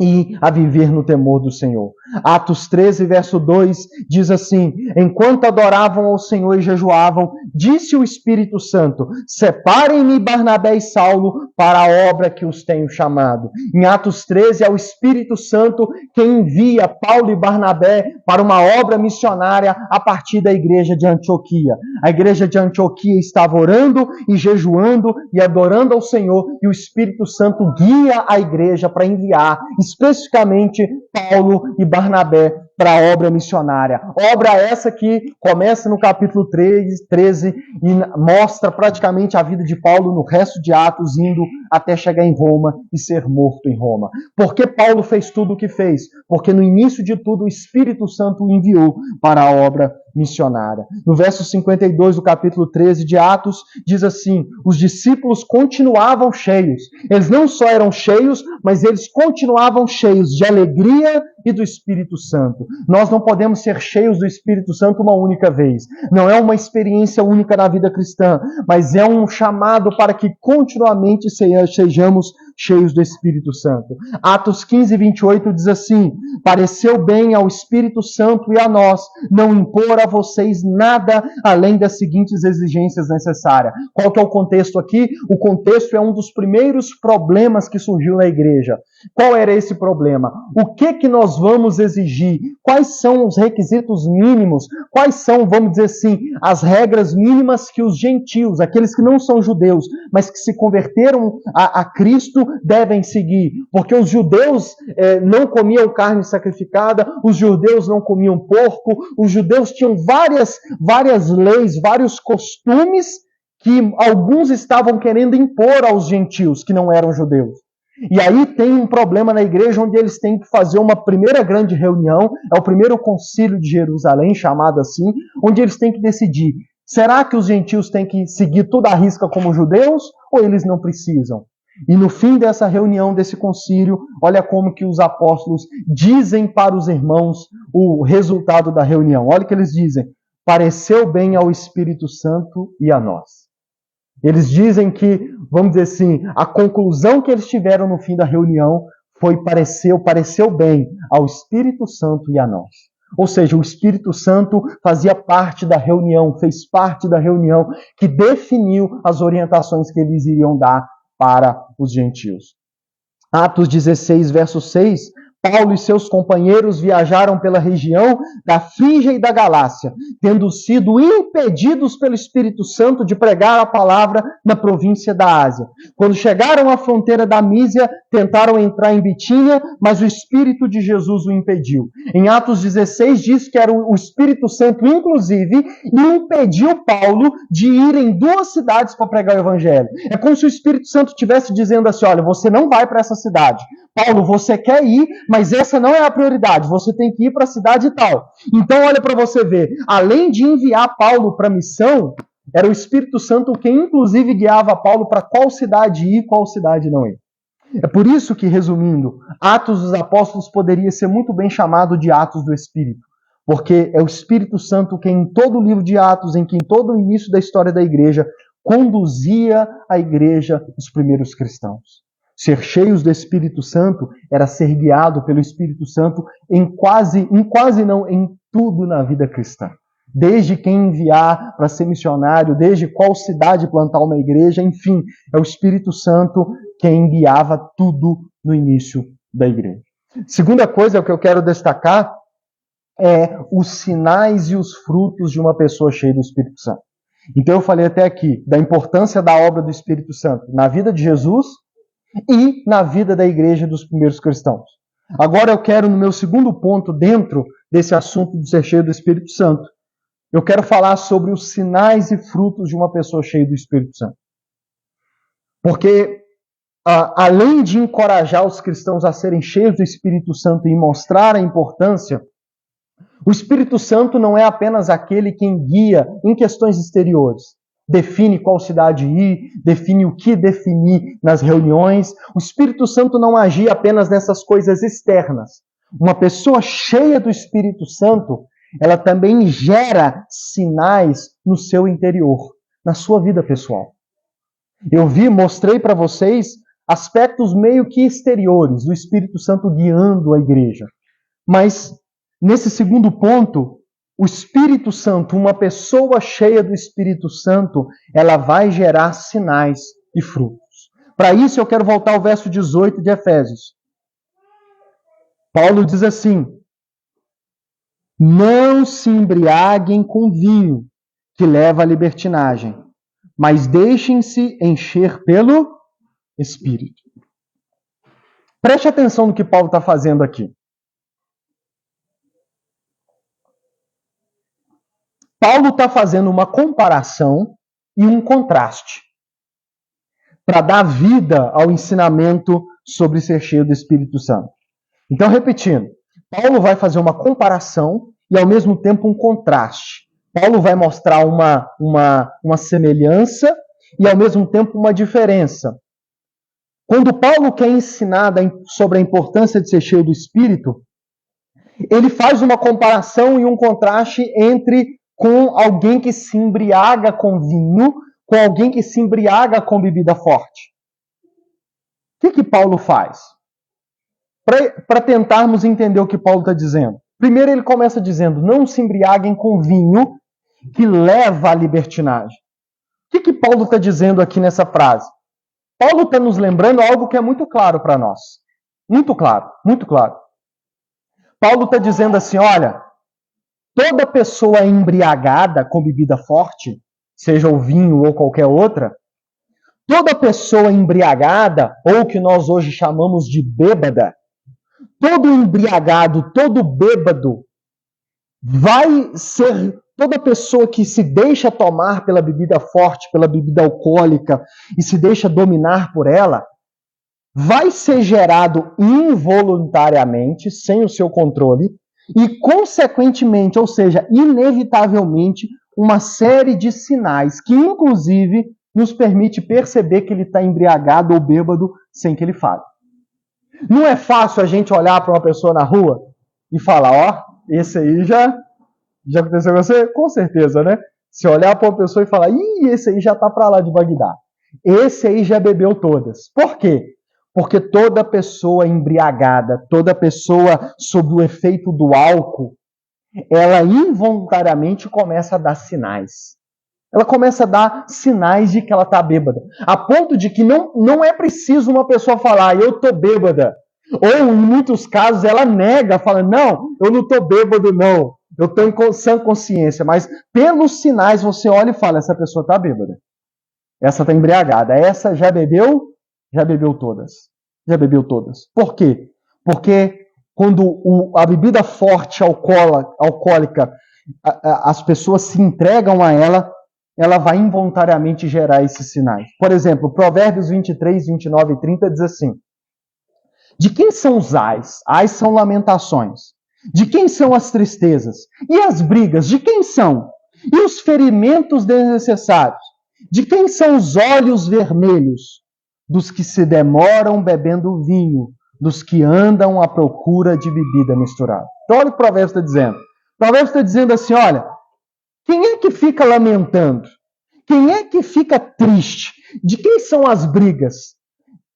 e a viver no temor do Senhor. Atos 13, verso 2, diz assim: enquanto adoravam ao Senhor e jejuavam, disse o Espírito Santo: separem-me Barnabé e Saulo para a obra que os tenho chamado. Em Atos 13, é o Espírito Santo quem envia Paulo e Barnabé para uma obra missionária a partir da igreja de Antioquia. A igreja de Antioquia estava orando e jejuando e adorando ao Senhor, e o Espírito Santo guia a igreja para enviar especificamente Paulo e Barnabé para a obra missionária. Obra essa que começa no capítulo 13 e mostra praticamente a vida de Paulo no resto de Atos, indo até chegar em Roma e ser morto em Roma. Por que Paulo fez tudo o que fez? Porque no início de tudo o Espírito Santo o enviou para a obra missionária. No verso 52 do capítulo 13 de Atos, diz assim: os discípulos continuavam cheios. Eles não só eram cheios, mas eles continuavam cheios de alegria e do Espírito Santo. Nós não podemos ser cheios do Espírito Santo uma única vez. Não é uma experiência única na vida cristã, mas é um chamado para que continuamente sejamos cheios do Espírito Santo. Atos 15, 28 diz assim: pareceu bem ao Espírito Santo e a nós não impor a vocês nada além das seguintes exigências necessárias. Qual que é o contexto aqui? O contexto é um dos primeiros problemas que surgiu na igreja. Qual era esse problema? O que nós vamos exigir? Quais são os requisitos mínimos? Quais são, vamos dizer assim, as regras mínimas que os gentios, aqueles que não são judeus, mas que se converteram a Cristo, devem seguir? Porque os judeus não comiam carne sacrificada, os judeus não comiam porco, os judeus tinham várias leis, vários costumes que alguns estavam querendo impor aos gentios que não eram judeus. E aí tem um problema na igreja onde eles têm que fazer uma primeira grande reunião, é o primeiro concílio de Jerusalém, chamado assim, onde eles têm que decidir: será que os gentios têm que seguir tudo à risca como judeus ou eles não precisam? E no fim dessa reunião, desse concílio, olha como que os apóstolos dizem para os irmãos o resultado da reunião. Olha o que eles dizem: pareceu bem ao Espírito Santo e a nós. Eles dizem que, vamos dizer assim, a conclusão que eles tiveram no fim da reunião foi pareceu bem ao Espírito Santo e a nós. Ou seja, o Espírito Santo fazia parte da reunião, fez parte da reunião que definiu as orientações que eles iriam dar para os gentios. Atos 16, verso 6, Paulo e seus companheiros viajaram pela região da Frígia e da Galácia, tendo sido impedidos pelo Espírito Santo de pregar a palavra na província da Ásia. Quando chegaram à fronteira da Mísia, tentaram entrar em Bitínia, mas o Espírito de Jesus o impediu. Em Atos 16 diz que era o Espírito Santo, inclusive, e impediu Paulo de ir em 2 cidades para pregar o Evangelho. É como se o Espírito Santo estivesse dizendo assim: olha, você não vai para essa cidade. Paulo, você quer ir, mas essa não é a prioridade. Você tem que ir para a cidade tal. Então, olha para você ver. Além de enviar Paulo para a missão, era o Espírito Santo quem, inclusive, guiava Paulo para qual cidade ir e qual cidade não ir. É por isso que, resumindo, Atos dos Apóstolos poderia ser muito bem chamado de Atos do Espírito. Porque é o Espírito Santo quem, em todo o livro de Atos, em que em todo o início da história da igreja, conduzia a igreja, os primeiros cristãos. Ser cheios do Espírito Santo era ser guiado pelo Espírito Santo em tudo na vida cristã. Desde quem enviar para ser missionário, desde qual cidade plantar uma igreja, enfim, é o Espírito Santo quem guiava tudo no início da igreja. Segunda coisa que eu quero destacar é os sinais e os frutos de uma pessoa cheia do Espírito Santo. Então eu falei até aqui da importância da obra do Espírito Santo na vida de Jesus e na vida da igreja dos primeiros cristãos. Agora eu quero, no meu segundo ponto, dentro desse assunto de ser cheio do Espírito Santo, eu quero falar sobre os sinais e frutos de uma pessoa cheia do Espírito Santo. Porque além de encorajar os cristãos a serem cheios do Espírito Santo e mostrar a importância, o Espírito Santo não é apenas aquele quem guia em questões exteriores. Define qual cidade ir, define o que definir nas reuniões. O Espírito Santo não agia apenas nessas coisas externas. Uma pessoa cheia do Espírito Santo, ela também gera sinais no seu interior, na sua vida pessoal. Mostrei para vocês aspectos meio que exteriores do Espírito Santo guiando a igreja. Mas, nesse segundo ponto, o Espírito Santo, uma pessoa cheia do Espírito Santo, ela vai gerar sinais e frutos. Para isso, eu quero voltar ao verso 18 de Efésios. Paulo diz assim: não se embriaguem com vinho, que leva à libertinagem, mas deixem-se encher pelo Espírito. Preste atenção no que Paulo está fazendo aqui. Paulo está fazendo uma comparação e um contraste para dar vida ao ensinamento sobre ser cheio do Espírito Santo. Então, repetindo, Paulo vai fazer uma comparação e, ao mesmo tempo, um contraste. Paulo vai mostrar uma semelhança e, ao mesmo tempo, uma diferença. Quando Paulo quer ensinar sobre a importância de ser cheio do Espírito, ele faz uma comparação e um contraste com alguém que se embriaga com vinho, com alguém que se embriaga com bebida forte. O que Paulo faz? Para tentarmos entender o que Paulo está dizendo. Primeiro ele começa dizendo, não se embriaguem com vinho que leva à libertinagem. O que Paulo está dizendo aqui nessa frase? Paulo está nos lembrando algo que é muito claro para nós. Muito claro, muito claro. Paulo está dizendo assim, olha, toda pessoa embriagada com bebida forte, seja o vinho ou qualquer outra, toda pessoa embriagada, ou que nós hoje chamamos de bêbada, todo embriagado, todo bêbado, vai ser toda pessoa que se deixa tomar pela bebida forte, pela bebida alcoólica, e se deixa dominar por ela, vai ser gerado involuntariamente, sem o seu controle, e consequentemente, ou seja, inevitavelmente, uma série de sinais que, inclusive, nos permite perceber que ele está embriagado ou bêbado sem que ele fale. Não é fácil a gente olhar para uma pessoa na rua e falar, ó, esse aí já aconteceu com você? Com certeza, né? Se olhar para uma pessoa e falar, esse aí já está para lá de Bagdá. Esse aí já bebeu todas. Por quê? Porque toda pessoa embriagada, toda pessoa sob o efeito do álcool, ela involuntariamente começa a dar sinais. Ela começa a dar sinais de que ela está bêbada. A ponto de que não é preciso uma pessoa falar, eu estou bêbada. Ou, em muitos casos, ela nega, fala, não, eu não estou bêbado, não. Eu estou em sã consciência. Mas, pelos sinais, você olha e fala, essa pessoa está bêbada. Essa está embriagada. Essa já bebeu? Já bebeu todas. Já bebeu todas. Por quê? Porque quando a bebida forte, alcoólica, as pessoas se entregam a ela vai involuntariamente gerar esses sinais. Por exemplo, Provérbios 23, 29 e 30 diz assim, de quem são os ais? Ais são lamentações. De quem são as tristezas? E as brigas? De quem são? E os ferimentos desnecessários? De quem são os olhos vermelhos? Dos que se demoram bebendo vinho, dos que andam à procura de bebida misturada. Então olha o que o Provérbios está dizendo. O Provérbios está dizendo assim, olha, quem é que fica lamentando? Quem é que fica triste? De quem são as brigas?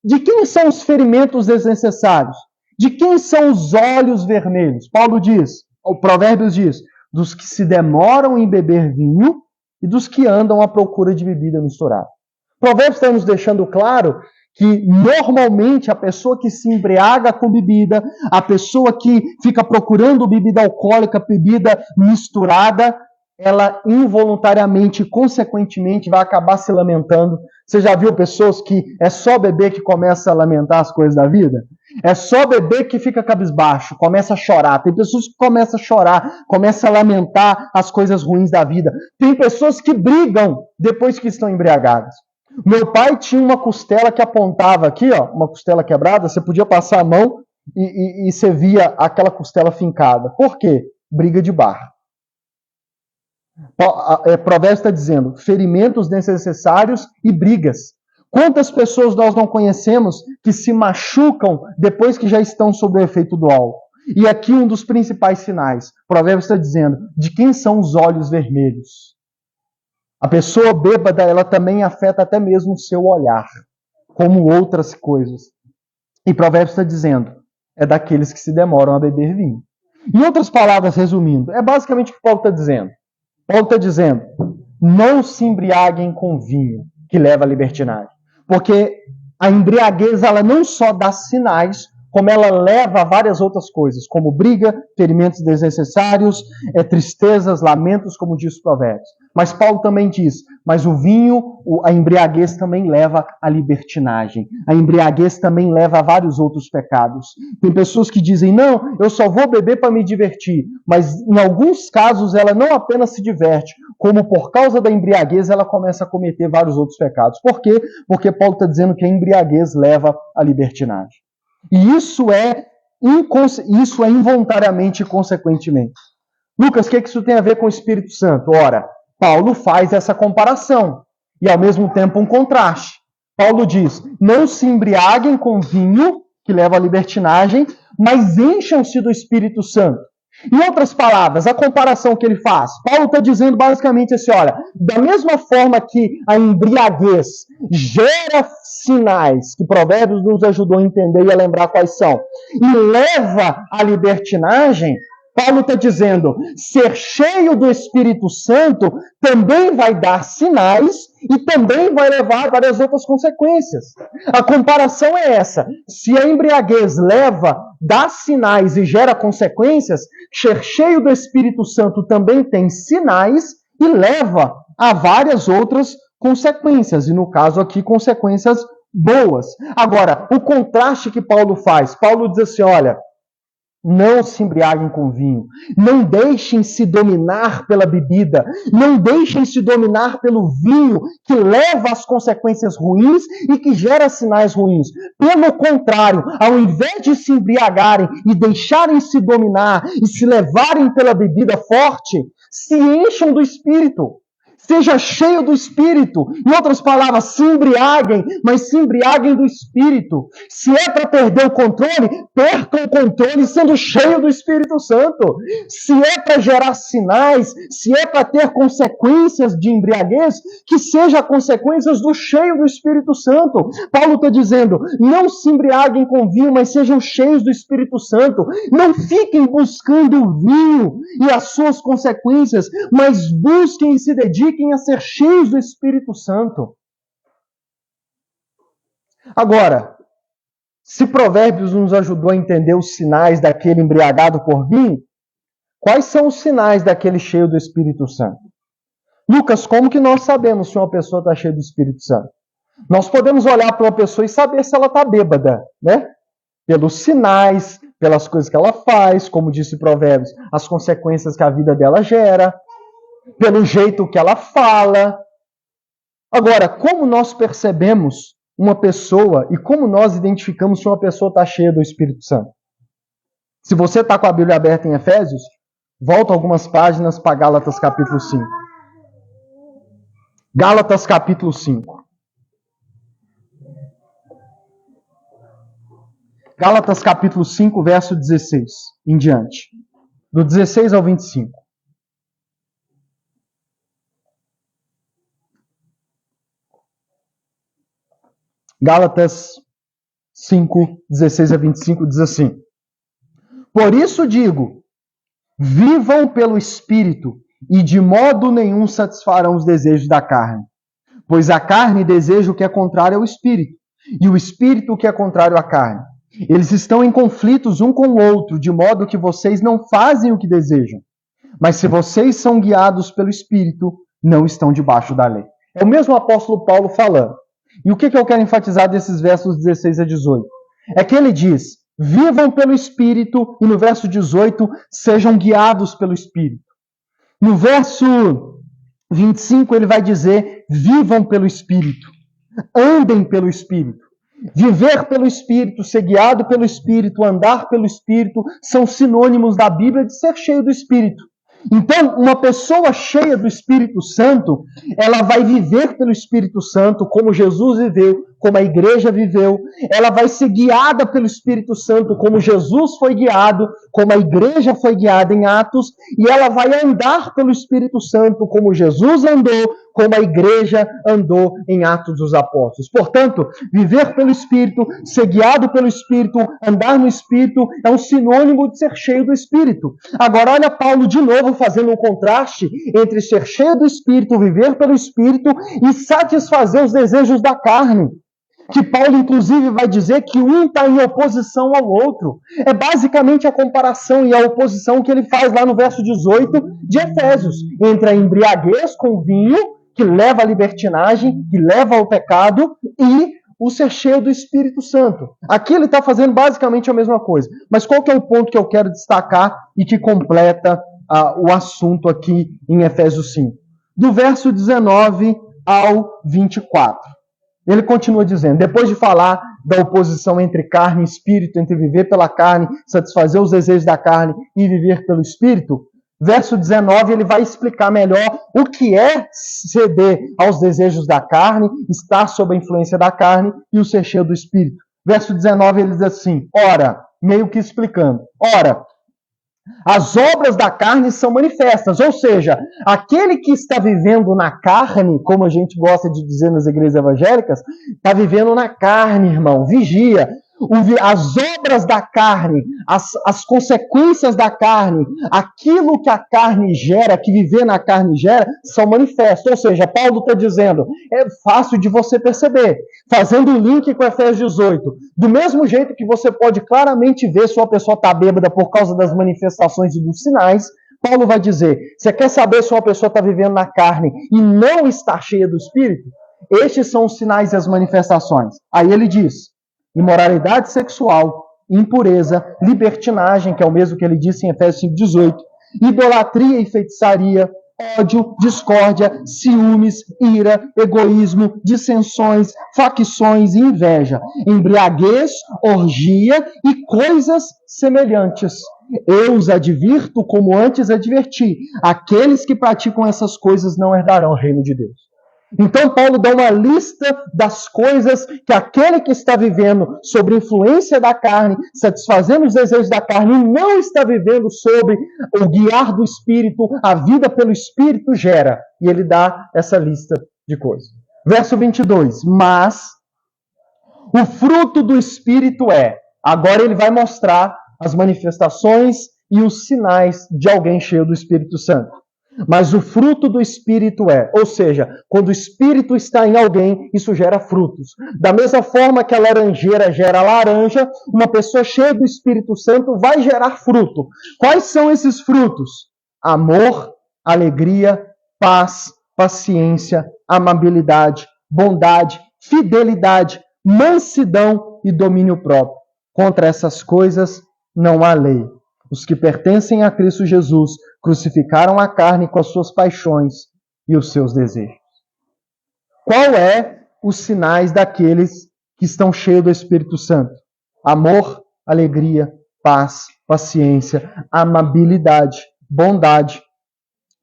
De quem são os ferimentos desnecessários? De quem são os olhos vermelhos? Paulo diz, o Provérbios diz, dos que se demoram em beber vinho e dos que andam à procura de bebida misturada. O Provérbios está nos deixando claro que normalmente a pessoa que se embriaga com bebida, a pessoa que fica procurando bebida alcoólica, bebida misturada, ela involuntariamente, consequentemente, vai acabar se lamentando. Você já viu pessoas que é só beber que começa a lamentar as coisas da vida? É só beber que fica cabisbaixo, começa a chorar. Tem pessoas que começam a chorar, começam a lamentar as coisas ruins da vida. Tem pessoas que brigam depois que estão embriagadas. Meu pai tinha uma costela que apontava aqui, ó, uma costela quebrada, você podia passar a mão e você via aquela costela fincada. Por quê? Briga de bar. Provérbios está dizendo, ferimentos desnecessários e brigas. Quantas pessoas nós não conhecemos que se machucam depois que já estão sob o efeito do álcool? E aqui um dos principais sinais. Provérbios está dizendo, de quem são os olhos vermelhos? A pessoa bêbada, ela também afeta até mesmo o seu olhar, como outras coisas. E Provérbios está dizendo, é daqueles que se demoram a beber vinho. Em outras palavras, resumindo, é basicamente o que Paulo está dizendo. Paulo está dizendo, não se embriaguem com vinho, que leva à libertinagem. Porque a embriaguez, ela não só dá sinais, como ela leva a várias outras coisas, como briga, ferimentos desnecessários, tristezas, lamentos, como diz o Provérbios. Mas Paulo também diz, mas o vinho, a embriaguez também leva à libertinagem. A embriaguez também leva a vários outros pecados. Tem pessoas que dizem, não, eu só vou beber para me divertir. Mas em alguns casos ela não apenas se diverte, como por causa da embriaguez ela começa a cometer vários outros pecados. Por quê? Porque Paulo está dizendo que a embriaguez leva à libertinagem. E isso é involuntariamente e consequentemente. Lucas, o que isso tem a ver com o Espírito Santo? Ora, Paulo faz essa comparação e ao mesmo tempo um contraste. Paulo diz, não se embriaguem com vinho, que leva à libertinagem, mas encham-se do Espírito Santo. Em outras palavras, a comparação que ele faz, Paulo está dizendo basicamente assim, olha, da mesma forma que a embriaguez gera sinais, que Provérbios nos ajudou a entender e a lembrar quais são, e leva à libertinagem, Paulo está dizendo, ser cheio do Espírito Santo também vai dar sinais e também vai levar a várias outras consequências. A comparação é essa. Se a embriaguez dá sinais e gera consequências, ser cheio do Espírito Santo também tem sinais e leva a várias outras consequências. E no caso aqui, consequências boas. Agora, o contraste que Paulo faz. Paulo diz assim, olha, não se embriaguem com vinho. Não deixem se dominar pela bebida. Não deixem se dominar pelo vinho que leva às consequências ruins e que gera sinais ruins. Pelo contrário, ao invés de se embriagarem e deixarem se dominar e se levarem pela bebida forte, se encham do Espírito. Seja cheio do Espírito. Em outras palavras, se embriaguem, mas se embriaguem do Espírito. Se é para perder o controle, perca o controle sendo cheio do Espírito Santo. Se é para gerar sinais, se é para ter consequências de embriaguez, que seja consequências do cheio do Espírito Santo. Paulo está dizendo, não se embriaguem com vinho, mas sejam cheios do Espírito Santo. Não fiquem buscando o vinho e as suas consequências, mas busquem e se dediquem a ser cheios do Espírito Santo. Agora, se Provérbios nos ajudou a entender os sinais daquele embriagado por vinho, quais são os sinais daquele cheio do Espírito Santo? Lucas, como que nós sabemos se uma pessoa está cheia do Espírito Santo? Nós podemos olhar para uma pessoa e saber se ela está bêbada, né? Pelos sinais, pelas coisas que ela faz, como disse Provérbios, as consequências que a vida dela gera, pelo jeito que ela fala. Agora, como nós percebemos uma pessoa e como nós identificamos se uma pessoa está cheia do Espírito Santo? Se você está com a Bíblia aberta em Efésios, volta algumas páginas para Gálatas capítulo 5. Gálatas capítulo 5. Gálatas capítulo 5, verso 16 em diante. Do 16 ao 25. Gálatas 5, 16 a 25 diz assim: Por isso digo, vivam pelo Espírito, e de modo nenhum satisfarão os desejos da carne. Pois a carne deseja o que é contrário ao Espírito, e o Espírito o que é contrário à carne. Eles estão em conflitos um com o outro, de modo que vocês não fazem o que desejam. Mas se vocês são guiados pelo Espírito, não estão debaixo da lei. É o mesmo apóstolo Paulo falando. E o que eu quero enfatizar desses versos 16 a 18? É que ele diz, vivam pelo Espírito, e no verso 18, sejam guiados pelo Espírito. No verso 25, ele vai dizer, vivam pelo Espírito. Andem pelo Espírito. Viver pelo Espírito, ser guiado pelo Espírito, andar pelo Espírito, são sinônimos da Bíblia de ser cheio do Espírito. Então, uma pessoa cheia do Espírito Santo, ela vai viver pelo Espírito Santo, como Jesus viveu, como a igreja viveu. Ela vai ser guiada pelo Espírito Santo, como Jesus foi guiado, como a igreja foi guiada em Atos. E ela vai andar pelo Espírito Santo, como Jesus andou, como a igreja andou em Atos dos Apóstolos. Portanto, viver pelo Espírito, ser guiado pelo Espírito, andar no Espírito, é um sinônimo de ser cheio do Espírito. Agora, olha Paulo de novo fazendo um contraste entre ser cheio do Espírito, viver pelo Espírito e satisfazer os desejos da carne. Que Paulo, inclusive, vai dizer que um está em oposição ao outro. É basicamente a comparação e a oposição que ele faz lá no verso 18 de Efésios, entre a embriaguez com vinho, que leva à libertinagem, que leva ao pecado, e o ser cheio do Espírito Santo. Aqui ele está fazendo basicamente a mesma coisa. Mas qual que é o ponto que eu quero destacar e que completa o assunto aqui em Efésios 5? Do verso 19 ao 24. Ele continua dizendo, depois de falar da oposição entre carne e espírito, entre viver pela carne, satisfazer os desejos da carne e viver pelo espírito, verso 19 ele vai explicar melhor o que é ceder aos desejos da carne, estar sob a influência da carne e o ser cheio do espírito. Verso 19 ele diz assim, ora, meio que explicando, ora, as obras da carne são manifestas, ou seja, aquele que está vivendo na carne, como a gente gosta de dizer nas igrejas evangélicas, está vivendo na carne, irmão, vigia. As obras da carne, as consequências da carne, aquilo que a carne gera, que viver na carne gera, são manifestas. Ou seja, Paulo está dizendo, é fácil de você perceber, fazendo o link com Efésios 18. Do mesmo jeito que você pode claramente ver se uma pessoa está bêbada por causa das manifestações e dos sinais, Paulo vai dizer, você quer saber se uma pessoa está vivendo na carne e não está cheia do Espírito? Estes são os sinais e as manifestações. Aí ele diz, imoralidade sexual, impureza, libertinagem, que é o mesmo que ele disse em Efésios 5,18, idolatria e feitiçaria, ódio, discórdia, ciúmes, ira, egoísmo, dissensões, facções e inveja, embriaguez, orgia e coisas semelhantes. Eu os advirto como antes adverti, aqueles que praticam essas coisas não herdarão o reino de Deus. Então Paulo dá uma lista das coisas que aquele que está vivendo sob influência da carne, satisfazendo os desejos da carne, e não está vivendo sob o guiar do Espírito, a vida pelo Espírito gera. E ele dá essa lista de coisas. Verso 22. Mas o fruto do Espírito é... Agora ele vai mostrar as manifestações e os sinais de alguém cheio do Espírito Santo. Mas o fruto do Espírito é, ou seja, quando o Espírito está em alguém, isso gera frutos. Da mesma forma que a laranjeira gera laranja, uma pessoa cheia do Espírito Santo vai gerar fruto. Quais são esses frutos? Amor, alegria, paz, paciência, amabilidade, bondade, fidelidade, mansidão e domínio próprio. Contra essas coisas não há lei. Os que pertencem a Cristo Jesus crucificaram a carne com as suas paixões e os seus desejos. Qual é os sinais daqueles que estão cheios do Espírito Santo? Amor, alegria, paz, paciência, amabilidade, bondade,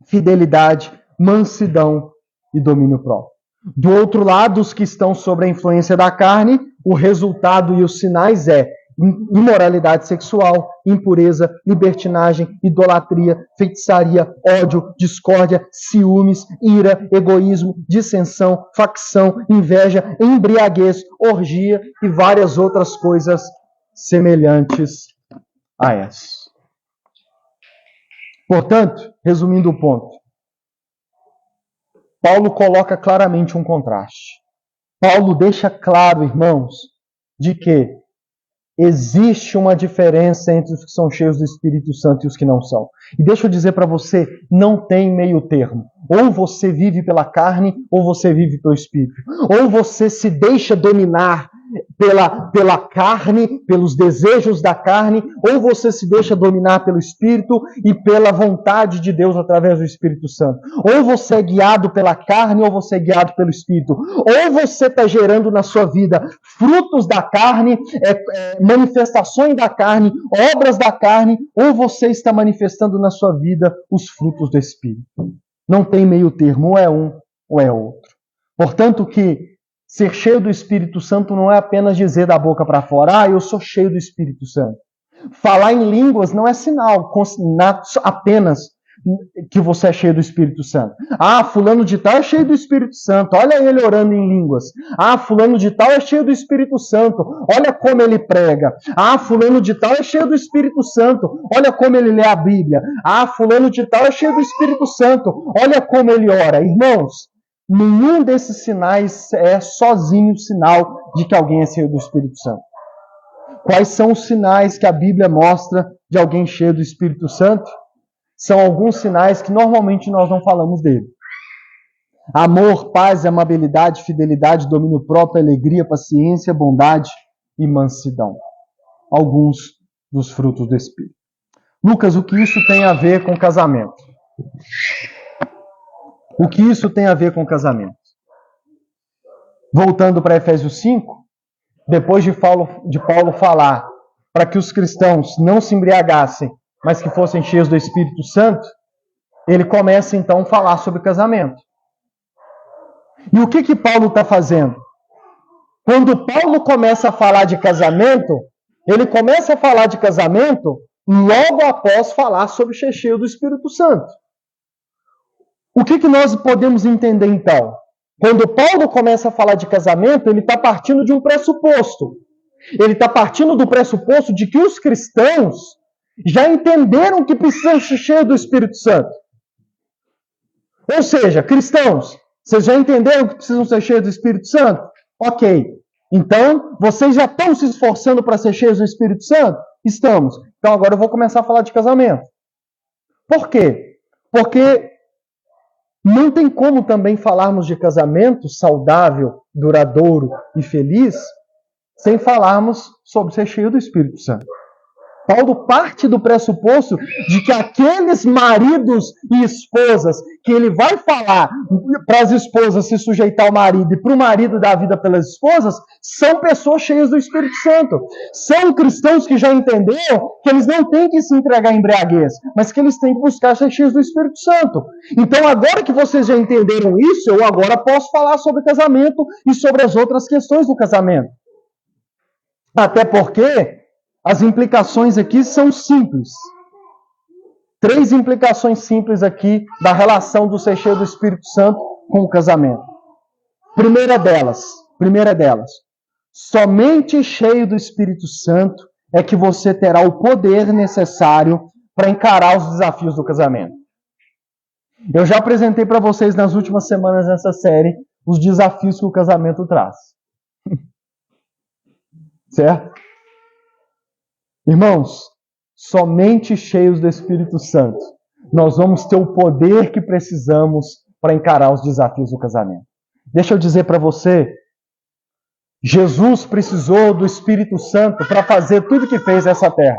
fidelidade, mansidão e domínio próprio. Do outro lado, os que estão sob a influência da carne, o resultado e os sinais é imoralidade sexual, impureza, libertinagem, idolatria, feitiçaria, ódio, discórdia, ciúmes, ira, egoísmo, dissensão, facção, inveja, embriaguez, orgia e várias outras coisas semelhantes a essas. Portanto, resumindo o ponto, Paulo coloca claramente um contraste. Paulo deixa claro, irmãos, de que existe uma diferença entre os que são cheios do Espírito Santo e os que não são. E deixa eu dizer para você, não tem meio termo. Ou você vive pela carne, ou você vive pelo Espírito. Ou você se deixa dominar pela carne, pelos desejos da carne, ou você se deixa dominar pelo Espírito e pela vontade de Deus através do Espírito Santo. Ou você é guiado pela carne, ou você é guiado pelo Espírito. Ou você está gerando na sua vida frutos da carne, manifestações da carne, obras da carne, ou você está manifestando na sua vida os frutos do Espírito. Não tem meio termo, ou é um ou é outro. Portanto, que ser cheio do Espírito Santo não é apenas dizer da boca para fora, eu sou cheio do Espírito Santo. Falar em línguas não é sinal apenas que você é cheio do Espírito Santo. Fulano de tal é cheio do Espírito Santo, olha ele orando em línguas. Fulano de tal é cheio do Espírito Santo, olha como ele prega. Fulano de tal é cheio do Espírito Santo, olha como ele lê a Bíblia. Fulano de tal é cheio do Espírito Santo, olha como ele ora. Irmãos, nenhum desses sinais é sozinho sinal de que alguém é cheio do Espírito Santo. Quais são os sinais que a Bíblia mostra de alguém cheio do Espírito Santo? São alguns sinais que normalmente nós não falamos dele. Amor, paz, amabilidade, fidelidade, domínio próprio, alegria, paciência, bondade e mansidão. Alguns dos frutos do Espírito. Lucas, o que isso tem a ver com casamento? O que isso tem a ver com casamento? Voltando para Efésios 5, depois de Paulo falar para que os cristãos não se embriagassem, mas que fossem cheios do Espírito Santo, ele começa então a falar sobre casamento. E o que Paulo está fazendo? Quando Paulo começa a falar de casamento, ele começa a falar de casamento logo após falar sobre ser cheio do Espírito Santo. O que nós podemos entender então? Quando Paulo começa a falar de casamento, ele está partindo de um pressuposto. Ele está partindo do pressuposto de que os cristãos já entenderam que precisam ser cheios do Espírito Santo. Ou seja, cristãos, vocês já entenderam que precisam ser cheios do Espírito Santo? Ok. Então, vocês já estão se esforçando para ser cheios do Espírito Santo? Estamos. Então, agora eu vou começar a falar de casamento. Por quê? Porque não tem como também falarmos de casamento saudável, duradouro e feliz sem falarmos sobre ser cheio do Espírito Santo. Paulo parte do pressuposto de que aqueles maridos e esposas que ele vai falar para as esposas se sujeitar ao marido e para o marido dar a vida pelas esposas, são pessoas cheias do Espírito Santo. São cristãos que já entenderam que eles não têm que se entregar à embriaguez, mas que eles têm que buscar ser cheios do Espírito Santo. Então, agora que vocês já entenderam isso, eu agora posso falar sobre casamento e sobre as outras questões do casamento. Até porque as implicações aqui são simples. 3 implicações simples aqui da relação do ser cheio do Espírito Santo com o casamento. Primeira delas, somente cheio do Espírito Santo é que você terá o poder necessário para encarar os desafios do casamento. Eu já apresentei para vocês nas últimas semanas nessa série os desafios que o casamento traz. Certo? Irmãos, somente cheios do Espírito Santo, nós vamos ter o poder que precisamos para encarar os desafios do casamento. Deixa eu dizer para você, Jesus precisou do Espírito Santo para fazer tudo o que fez nessa terra.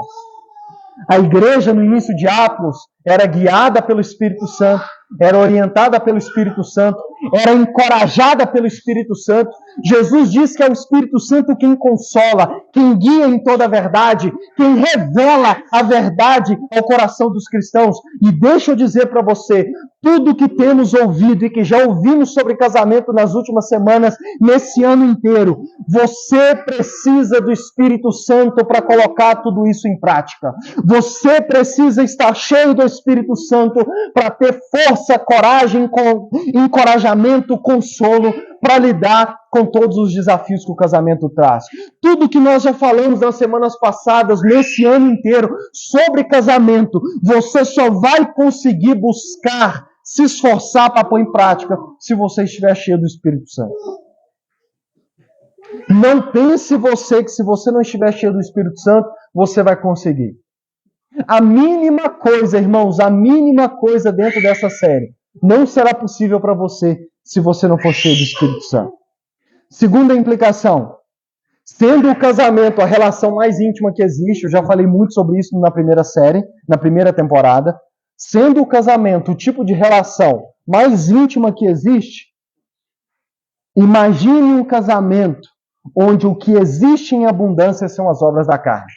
A igreja, no início de Atos, era guiada pelo Espírito Santo, era orientada pelo Espírito Santo, era encorajada pelo Espírito Santo. Jesus diz que é o Espírito Santo quem consola, quem guia em toda a verdade, quem revela a verdade ao coração dos cristãos. E deixa eu dizer para você, tudo que temos ouvido e que já ouvimos sobre casamento nas últimas semanas, nesse ano inteiro, você precisa do Espírito Santo para colocar tudo isso em prática. Você precisa estar cheio do Espírito Santo para ter força, coragem, encorajamento, consolo para lidar com todos os desafios que o casamento traz. Tudo que nós já falamos nas semanas passadas, nesse ano inteiro, sobre casamento, você só vai conseguir buscar, se esforçar para pôr em prática, se você estiver cheio do Espírito Santo. Não pense você que se você não estiver cheio do Espírito Santo, você vai conseguir. A mínima coisa, irmãos, a mínima coisa dentro dessa série não será possível para você se você não for cheio do Espírito Santo. Segunda implicação, Sendo o casamento a relação mais íntima que existe, eu já falei muito sobre isso na primeira série, na primeira temporada. Sendo o casamento o tipo de relação mais íntima que existe, imagine um casamento onde o que existe em abundância são as obras da carne.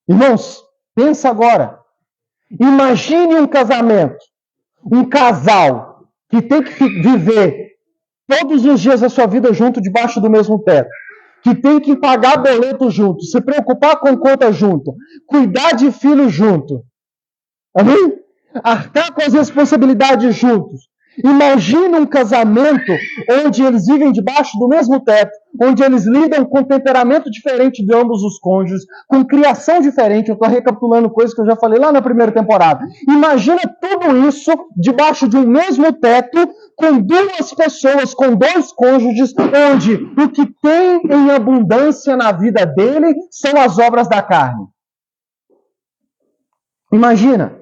Irmãos, pensa agora. Imagine um casamento, um casal que tem que viver todos os dias da sua vida junto, debaixo do mesmo teto, que tem que pagar boleto junto, se preocupar com conta junto, cuidar de filho junto. Amém? Arcar com as responsabilidades juntos. Imagina um casamento onde eles vivem debaixo do mesmo teto, onde eles lidam com temperamento diferente de ambos os cônjuges, com criação diferente. Eu estou recapitulando coisas que eu já falei lá na primeira temporada. Imagina tudo isso debaixo de um mesmo teto, com duas pessoas, com dois cônjuges, onde o que tem em abundância na vida dele são as obras da carne. Imagina.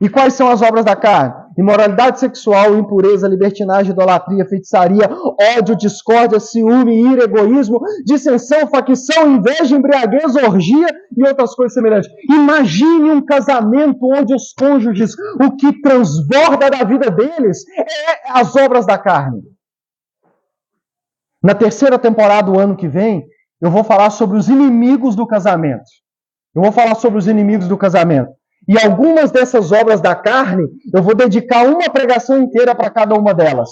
E quais são as obras da carne? Imoralidade sexual, impureza, libertinagem, idolatria, feitiçaria, ódio, discórdia, ciúme, ira, egoísmo, dissensão, facção, inveja, embriaguez, orgia e outras coisas semelhantes. Imagine um casamento onde os cônjuges, o que transborda da vida deles é as obras da carne. Na terceira temporada do ano que vem, eu vou falar sobre os inimigos do casamento. E algumas dessas obras da carne, eu vou dedicar uma pregação inteira para cada uma delas.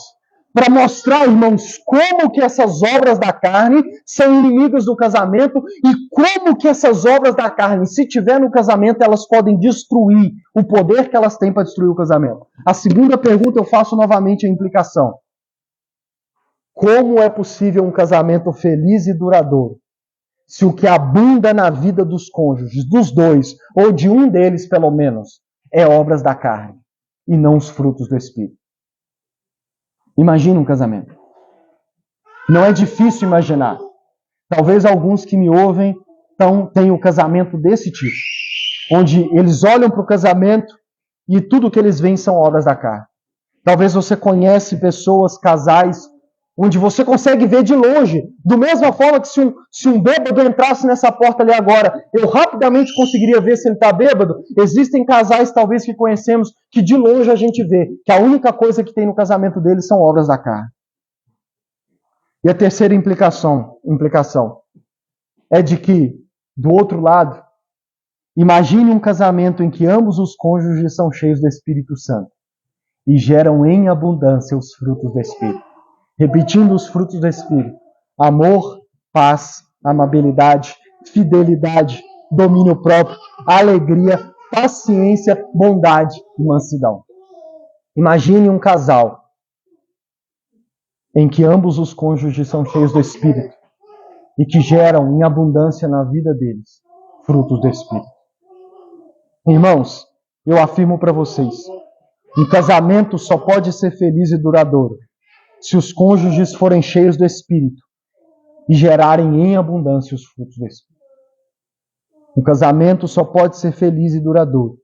Para mostrar, irmãos, como que essas obras da carne são inimigas do casamento e como que essas obras da carne, se tiver no casamento, elas podem destruir o poder que elas têm para destruir o casamento. A segunda pergunta eu faço novamente a implicação. Como é possível um casamento feliz e duradouro? Se o que abunda na vida dos cônjuges, dos dois, ou de um deles pelo menos, é obras da carne e não os frutos do Espírito. Imagina um casamento. Não é difícil imaginar. Talvez alguns que me ouvem tenham um casamento desse tipo, onde eles olham para o casamento e tudo que eles veem são obras da carne. Talvez você conhece pessoas, casais, onde você consegue ver de longe, da mesma forma que se um bêbado entrasse nessa porta ali agora, eu rapidamente conseguiria ver se ele está bêbado. Existem casais, talvez, que conhecemos, que de longe a gente vê que a única coisa que tem no casamento deles são obras da carne. E a terceira implicação é de que, do outro lado, imagine um casamento em que ambos os cônjuges são cheios do Espírito Santo e geram em abundância os frutos do Espírito. Repetindo os frutos do Espírito: amor, paz, amabilidade, fidelidade, domínio próprio, alegria, paciência, bondade e mansidão. Imagine um casal em que ambos os cônjuges são cheios do Espírito e que geram em abundância na vida deles frutos do Espírito. Irmãos, eu afirmo para vocês, um casamento só pode ser feliz e duradouro se os cônjuges forem cheios do Espírito e gerarem em abundância os frutos do Espírito. Um casamento só pode ser feliz e duradouro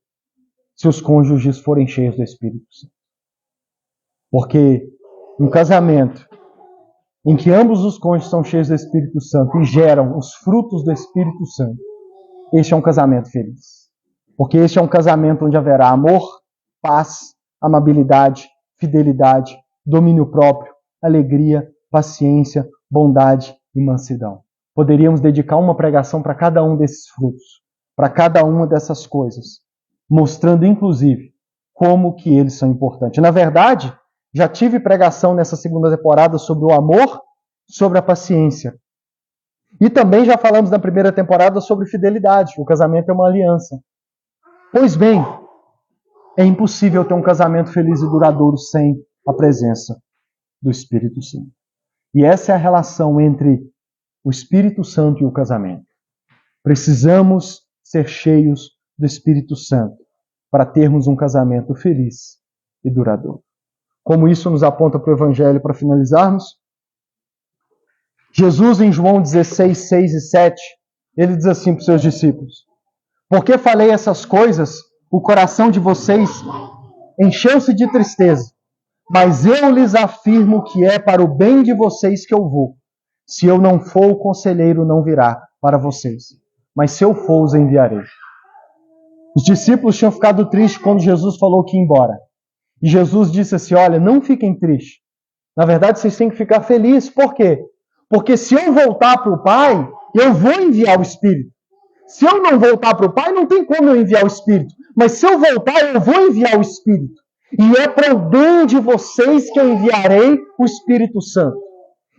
se os cônjuges forem cheios do Espírito Santo. Porque um casamento em que ambos os cônjuges são cheios do Espírito Santo e geram os frutos do Espírito Santo, este é um casamento feliz. Porque este é um casamento onde haverá amor, paz, amabilidade, fidelidade, domínio próprio, alegria, paciência, bondade e mansidão. Poderíamos dedicar uma pregação para cada um desses frutos, para cada uma dessas coisas, mostrando inclusive como que eles são importantes. Na verdade, já tive pregação nessa segunda temporada sobre o amor, sobre a paciência. E também já falamos na primeira temporada sobre fidelidade. O casamento é uma aliança. Pois bem, é impossível ter um casamento feliz e duradouro sem a presença do Espírito Santo. E essa é a relação entre o Espírito Santo e o casamento. Precisamos ser cheios do Espírito Santo para termos um casamento feliz e duradouro. Como isso nos aponta para o Evangelho para finalizarmos? Jesus, em João 16, 6 e 7, ele diz assim para os seus discípulos: porque falei essas coisas, o coração de vocês encheu-se de tristeza. Mas eu lhes afirmo que é para o bem de vocês que eu vou. Se eu não for, o conselheiro não virá para vocês. Mas se eu for, os enviarei. Os discípulos tinham ficado tristes quando Jesus falou que ia embora. E Jesus disse assim, olha, não fiquem tristes. Na verdade, vocês têm que ficar felizes. Por quê? Porque se eu voltar para o Pai, eu vou enviar o Espírito. Se eu não voltar para o Pai, não tem como eu enviar o Espírito. Mas se eu voltar, eu vou enviar o Espírito. E é para o bem de vocês que eu enviarei o Espírito Santo.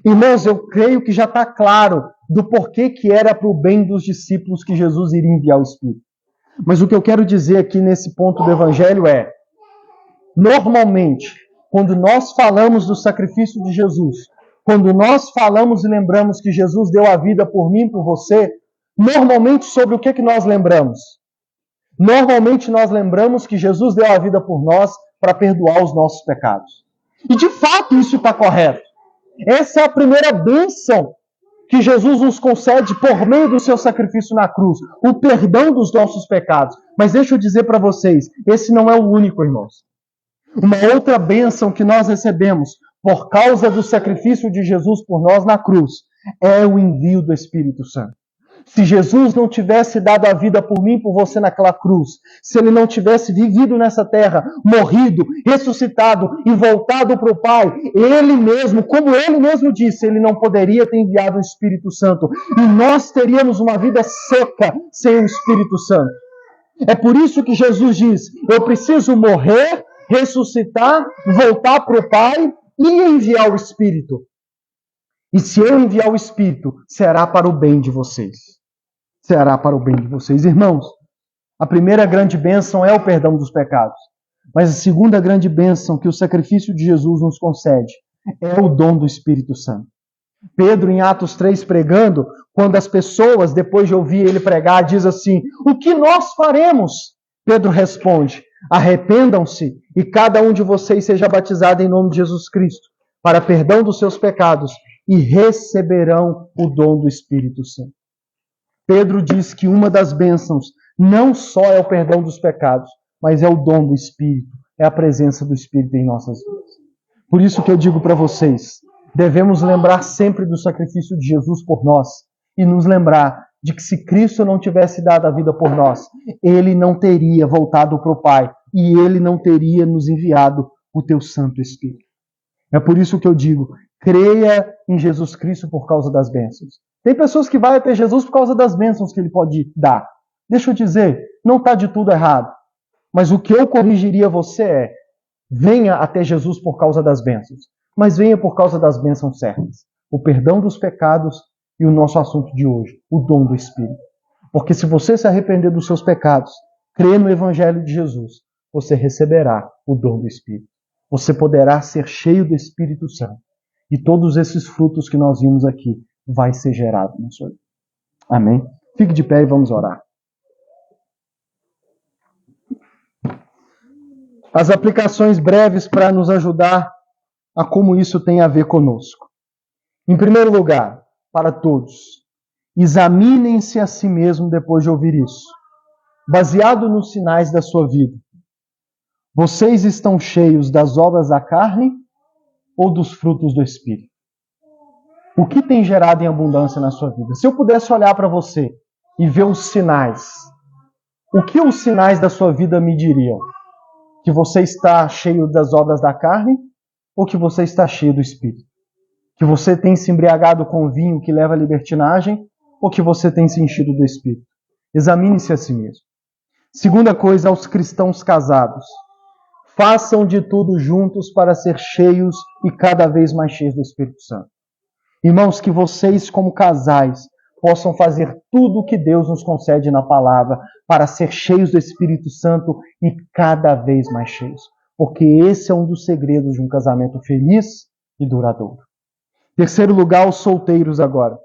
Irmãos, eu creio que já está claro do porquê que era para o bem dos discípulos que Jesus iria enviar o Espírito. Mas o que eu quero dizer aqui nesse ponto do Evangelho é, normalmente, quando nós falamos do sacrifício de Jesus, quando nós falamos e lembramos que Jesus deu a vida por mim e por você, normalmente sobre o que nós lembramos? Normalmente nós lembramos que Jesus deu a vida por nós para perdoar os nossos pecados. E de fato isso está correto. Essa é a primeira bênção que Jesus nos concede por meio do seu sacrifício na cruz, o perdão dos nossos pecados. Mas deixa eu dizer para vocês, esse não é o único, irmãos. Uma outra bênção que nós recebemos por causa do sacrifício de Jesus por nós na cruz é o envio do Espírito Santo. Se Jesus não tivesse dado a vida por mim e por você naquela cruz, se Ele não tivesse vivido nessa terra, morrido, ressuscitado e voltado para o Pai, Ele mesmo, como Ele mesmo disse, Ele não poderia ter enviado o Espírito Santo. E nós teríamos uma vida seca sem o Espírito Santo. É por isso que Jesus diz, eu preciso morrer, ressuscitar, voltar para o Pai e enviar o Espírito. E se eu enviar o Espírito, será para o bem de vocês. Será para o bem de vocês. Irmãos, a primeira grande bênção é o perdão dos pecados. Mas a segunda grande bênção que o sacrifício de Jesus nos concede é o dom do Espírito Santo. Pedro, em Atos 3, pregando, quando as pessoas, depois de ouvir ele pregar, diz assim, o que nós faremos? Pedro responde, arrependam-se e cada um de vocês seja batizado em nome de Jesus Cristo, para perdão dos seus pecados, e receberão o dom do Espírito Santo. Pedro diz que uma das bênçãos não só é o perdão dos pecados, mas é o dom do Espírito, é a presença do Espírito em nossas vidas. Por isso que eu digo para vocês, devemos lembrar sempre do sacrifício de Jesus por nós e nos lembrar de que se Cristo não tivesse dado a vida por nós, Ele não teria voltado para o Pai e Ele não teria nos enviado o teu Santo Espírito. É por isso que eu digo, creia em Jesus Cristo por causa das bênçãos. Tem pessoas que vão até Jesus por causa das bênçãos que Ele pode dar. Deixa eu dizer, não está de tudo errado. Mas o que eu corrigiria você é, venha até Jesus por causa das bênçãos. Mas venha por causa das bênçãos certas. O perdão dos pecados e o nosso assunto de hoje, o dom do Espírito. Porque se você se arrepender dos seus pecados, crer no Evangelho de Jesus, você receberá o dom do Espírito. Você poderá ser cheio do Espírito Santo. E todos esses frutos que nós vimos aqui vai ser gerado na sua vida. Amém? Fique de pé e vamos orar. As aplicações breves para nos ajudar a como isso tem a ver conosco. Em primeiro lugar, para todos, examinem-se a si mesmo depois de ouvir isso. Baseado nos sinais da sua vida, vocês estão cheios das obras da carne ou dos frutos do Espírito? O que tem gerado em abundância na sua vida? Se eu pudesse olhar para você e ver os sinais, o que os sinais da sua vida me diriam? Que você está cheio das obras da carne ou que você está cheio do Espírito? Que você tem se embriagado com vinho que leva à libertinagem ou que você tem se enchido do Espírito? Examine-se a si mesmo. Segunda coisa, aos cristãos casados. Façam de tudo juntos para ser cheios e cada vez mais cheios do Espírito Santo. Irmãos, que vocês como casais possam fazer tudo o que Deus nos concede na palavra para ser cheios do Espírito Santo e cada vez mais cheios. Porque esse é um dos segredos de um casamento feliz e duradouro. Terceiro lugar, os solteiros agora.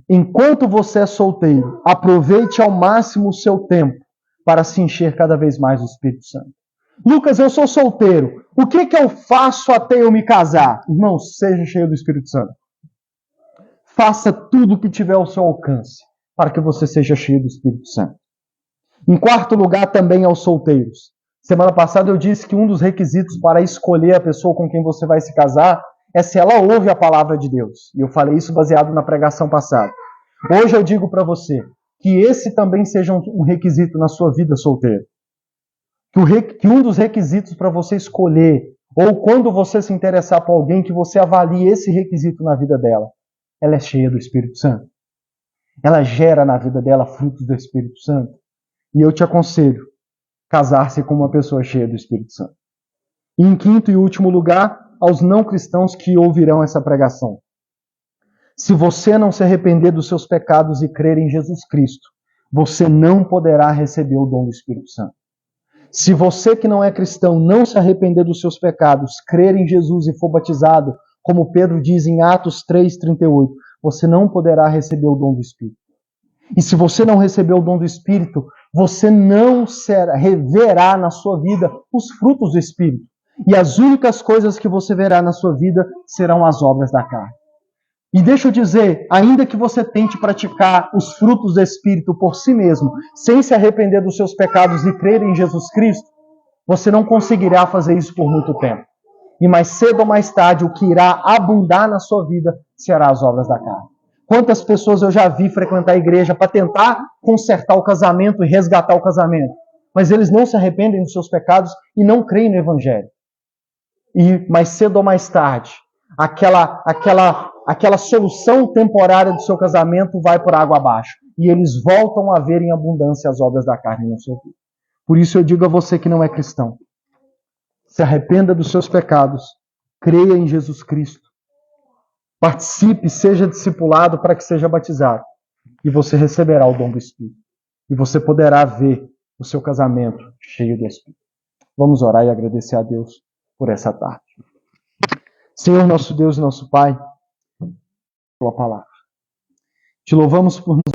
Enquanto você é solteiro, aproveite ao máximo o seu tempo para se encher cada vez mais do Espírito Santo. Lucas, eu sou solteiro. O que eu faço até eu me casar? Irmãos, seja cheio do Espírito Santo. Faça tudo o que tiver ao seu alcance para que você seja cheio do Espírito Santo. Em quarto lugar, também aos solteiros. Semana passada eu disse que um dos requisitos para escolher a pessoa com quem você vai se casar é se ela ouve a palavra de Deus. E eu falei isso baseado na pregação passada. Hoje eu digo para você que esse também seja um requisito na sua vida solteira. Que um dos requisitos para você escolher, ou quando você se interessar por alguém, que você avalie esse requisito na vida dela. Ela é cheia do Espírito Santo. Ela gera na vida dela frutos do Espírito Santo. E eu te aconselho, casar-se com uma pessoa cheia do Espírito Santo. E em quinto e último lugar, aos não cristãos que ouvirão essa pregação. Se você não se arrepender dos seus pecados e crer em Jesus Cristo, você não poderá receber o dom do Espírito Santo. Se você que não é cristão não se arrepender dos seus pecados, crer em Jesus e for batizado, como Pedro diz em Atos 3,38, você não poderá receber o dom do Espírito. E se você não receber o dom do Espírito, você não verá na sua vida os frutos do Espírito. E as únicas coisas que você verá na sua vida serão as obras da carne. E deixa eu dizer, ainda que você tente praticar os frutos do Espírito por si mesmo, sem se arrepender dos seus pecados e crer em Jesus Cristo, você não conseguirá fazer isso por muito tempo. E mais cedo ou mais tarde, o que irá abundar na sua vida será as obras da carne. Quantas pessoas eu já vi frequentar a igreja para tentar consertar o casamento e resgatar o casamento, mas eles não se arrependem dos seus pecados e não creem no Evangelho. E mais cedo ou mais tarde, aquela solução temporária do seu casamento vai por água abaixo. E eles voltam a ver em abundância as obras da carne no seu vida. Por isso eu digo a você que não é cristão, se arrependa dos seus pecados, creia em Jesus Cristo, participe, seja discipulado para que seja batizado, e você receberá o dom do Espírito. E você poderá ver o seu casamento cheio do Espírito. Vamos orar e agradecer a Deus por essa tarde. Senhor, nosso Deus e nosso Pai, tua palavra. Te louvamos por nos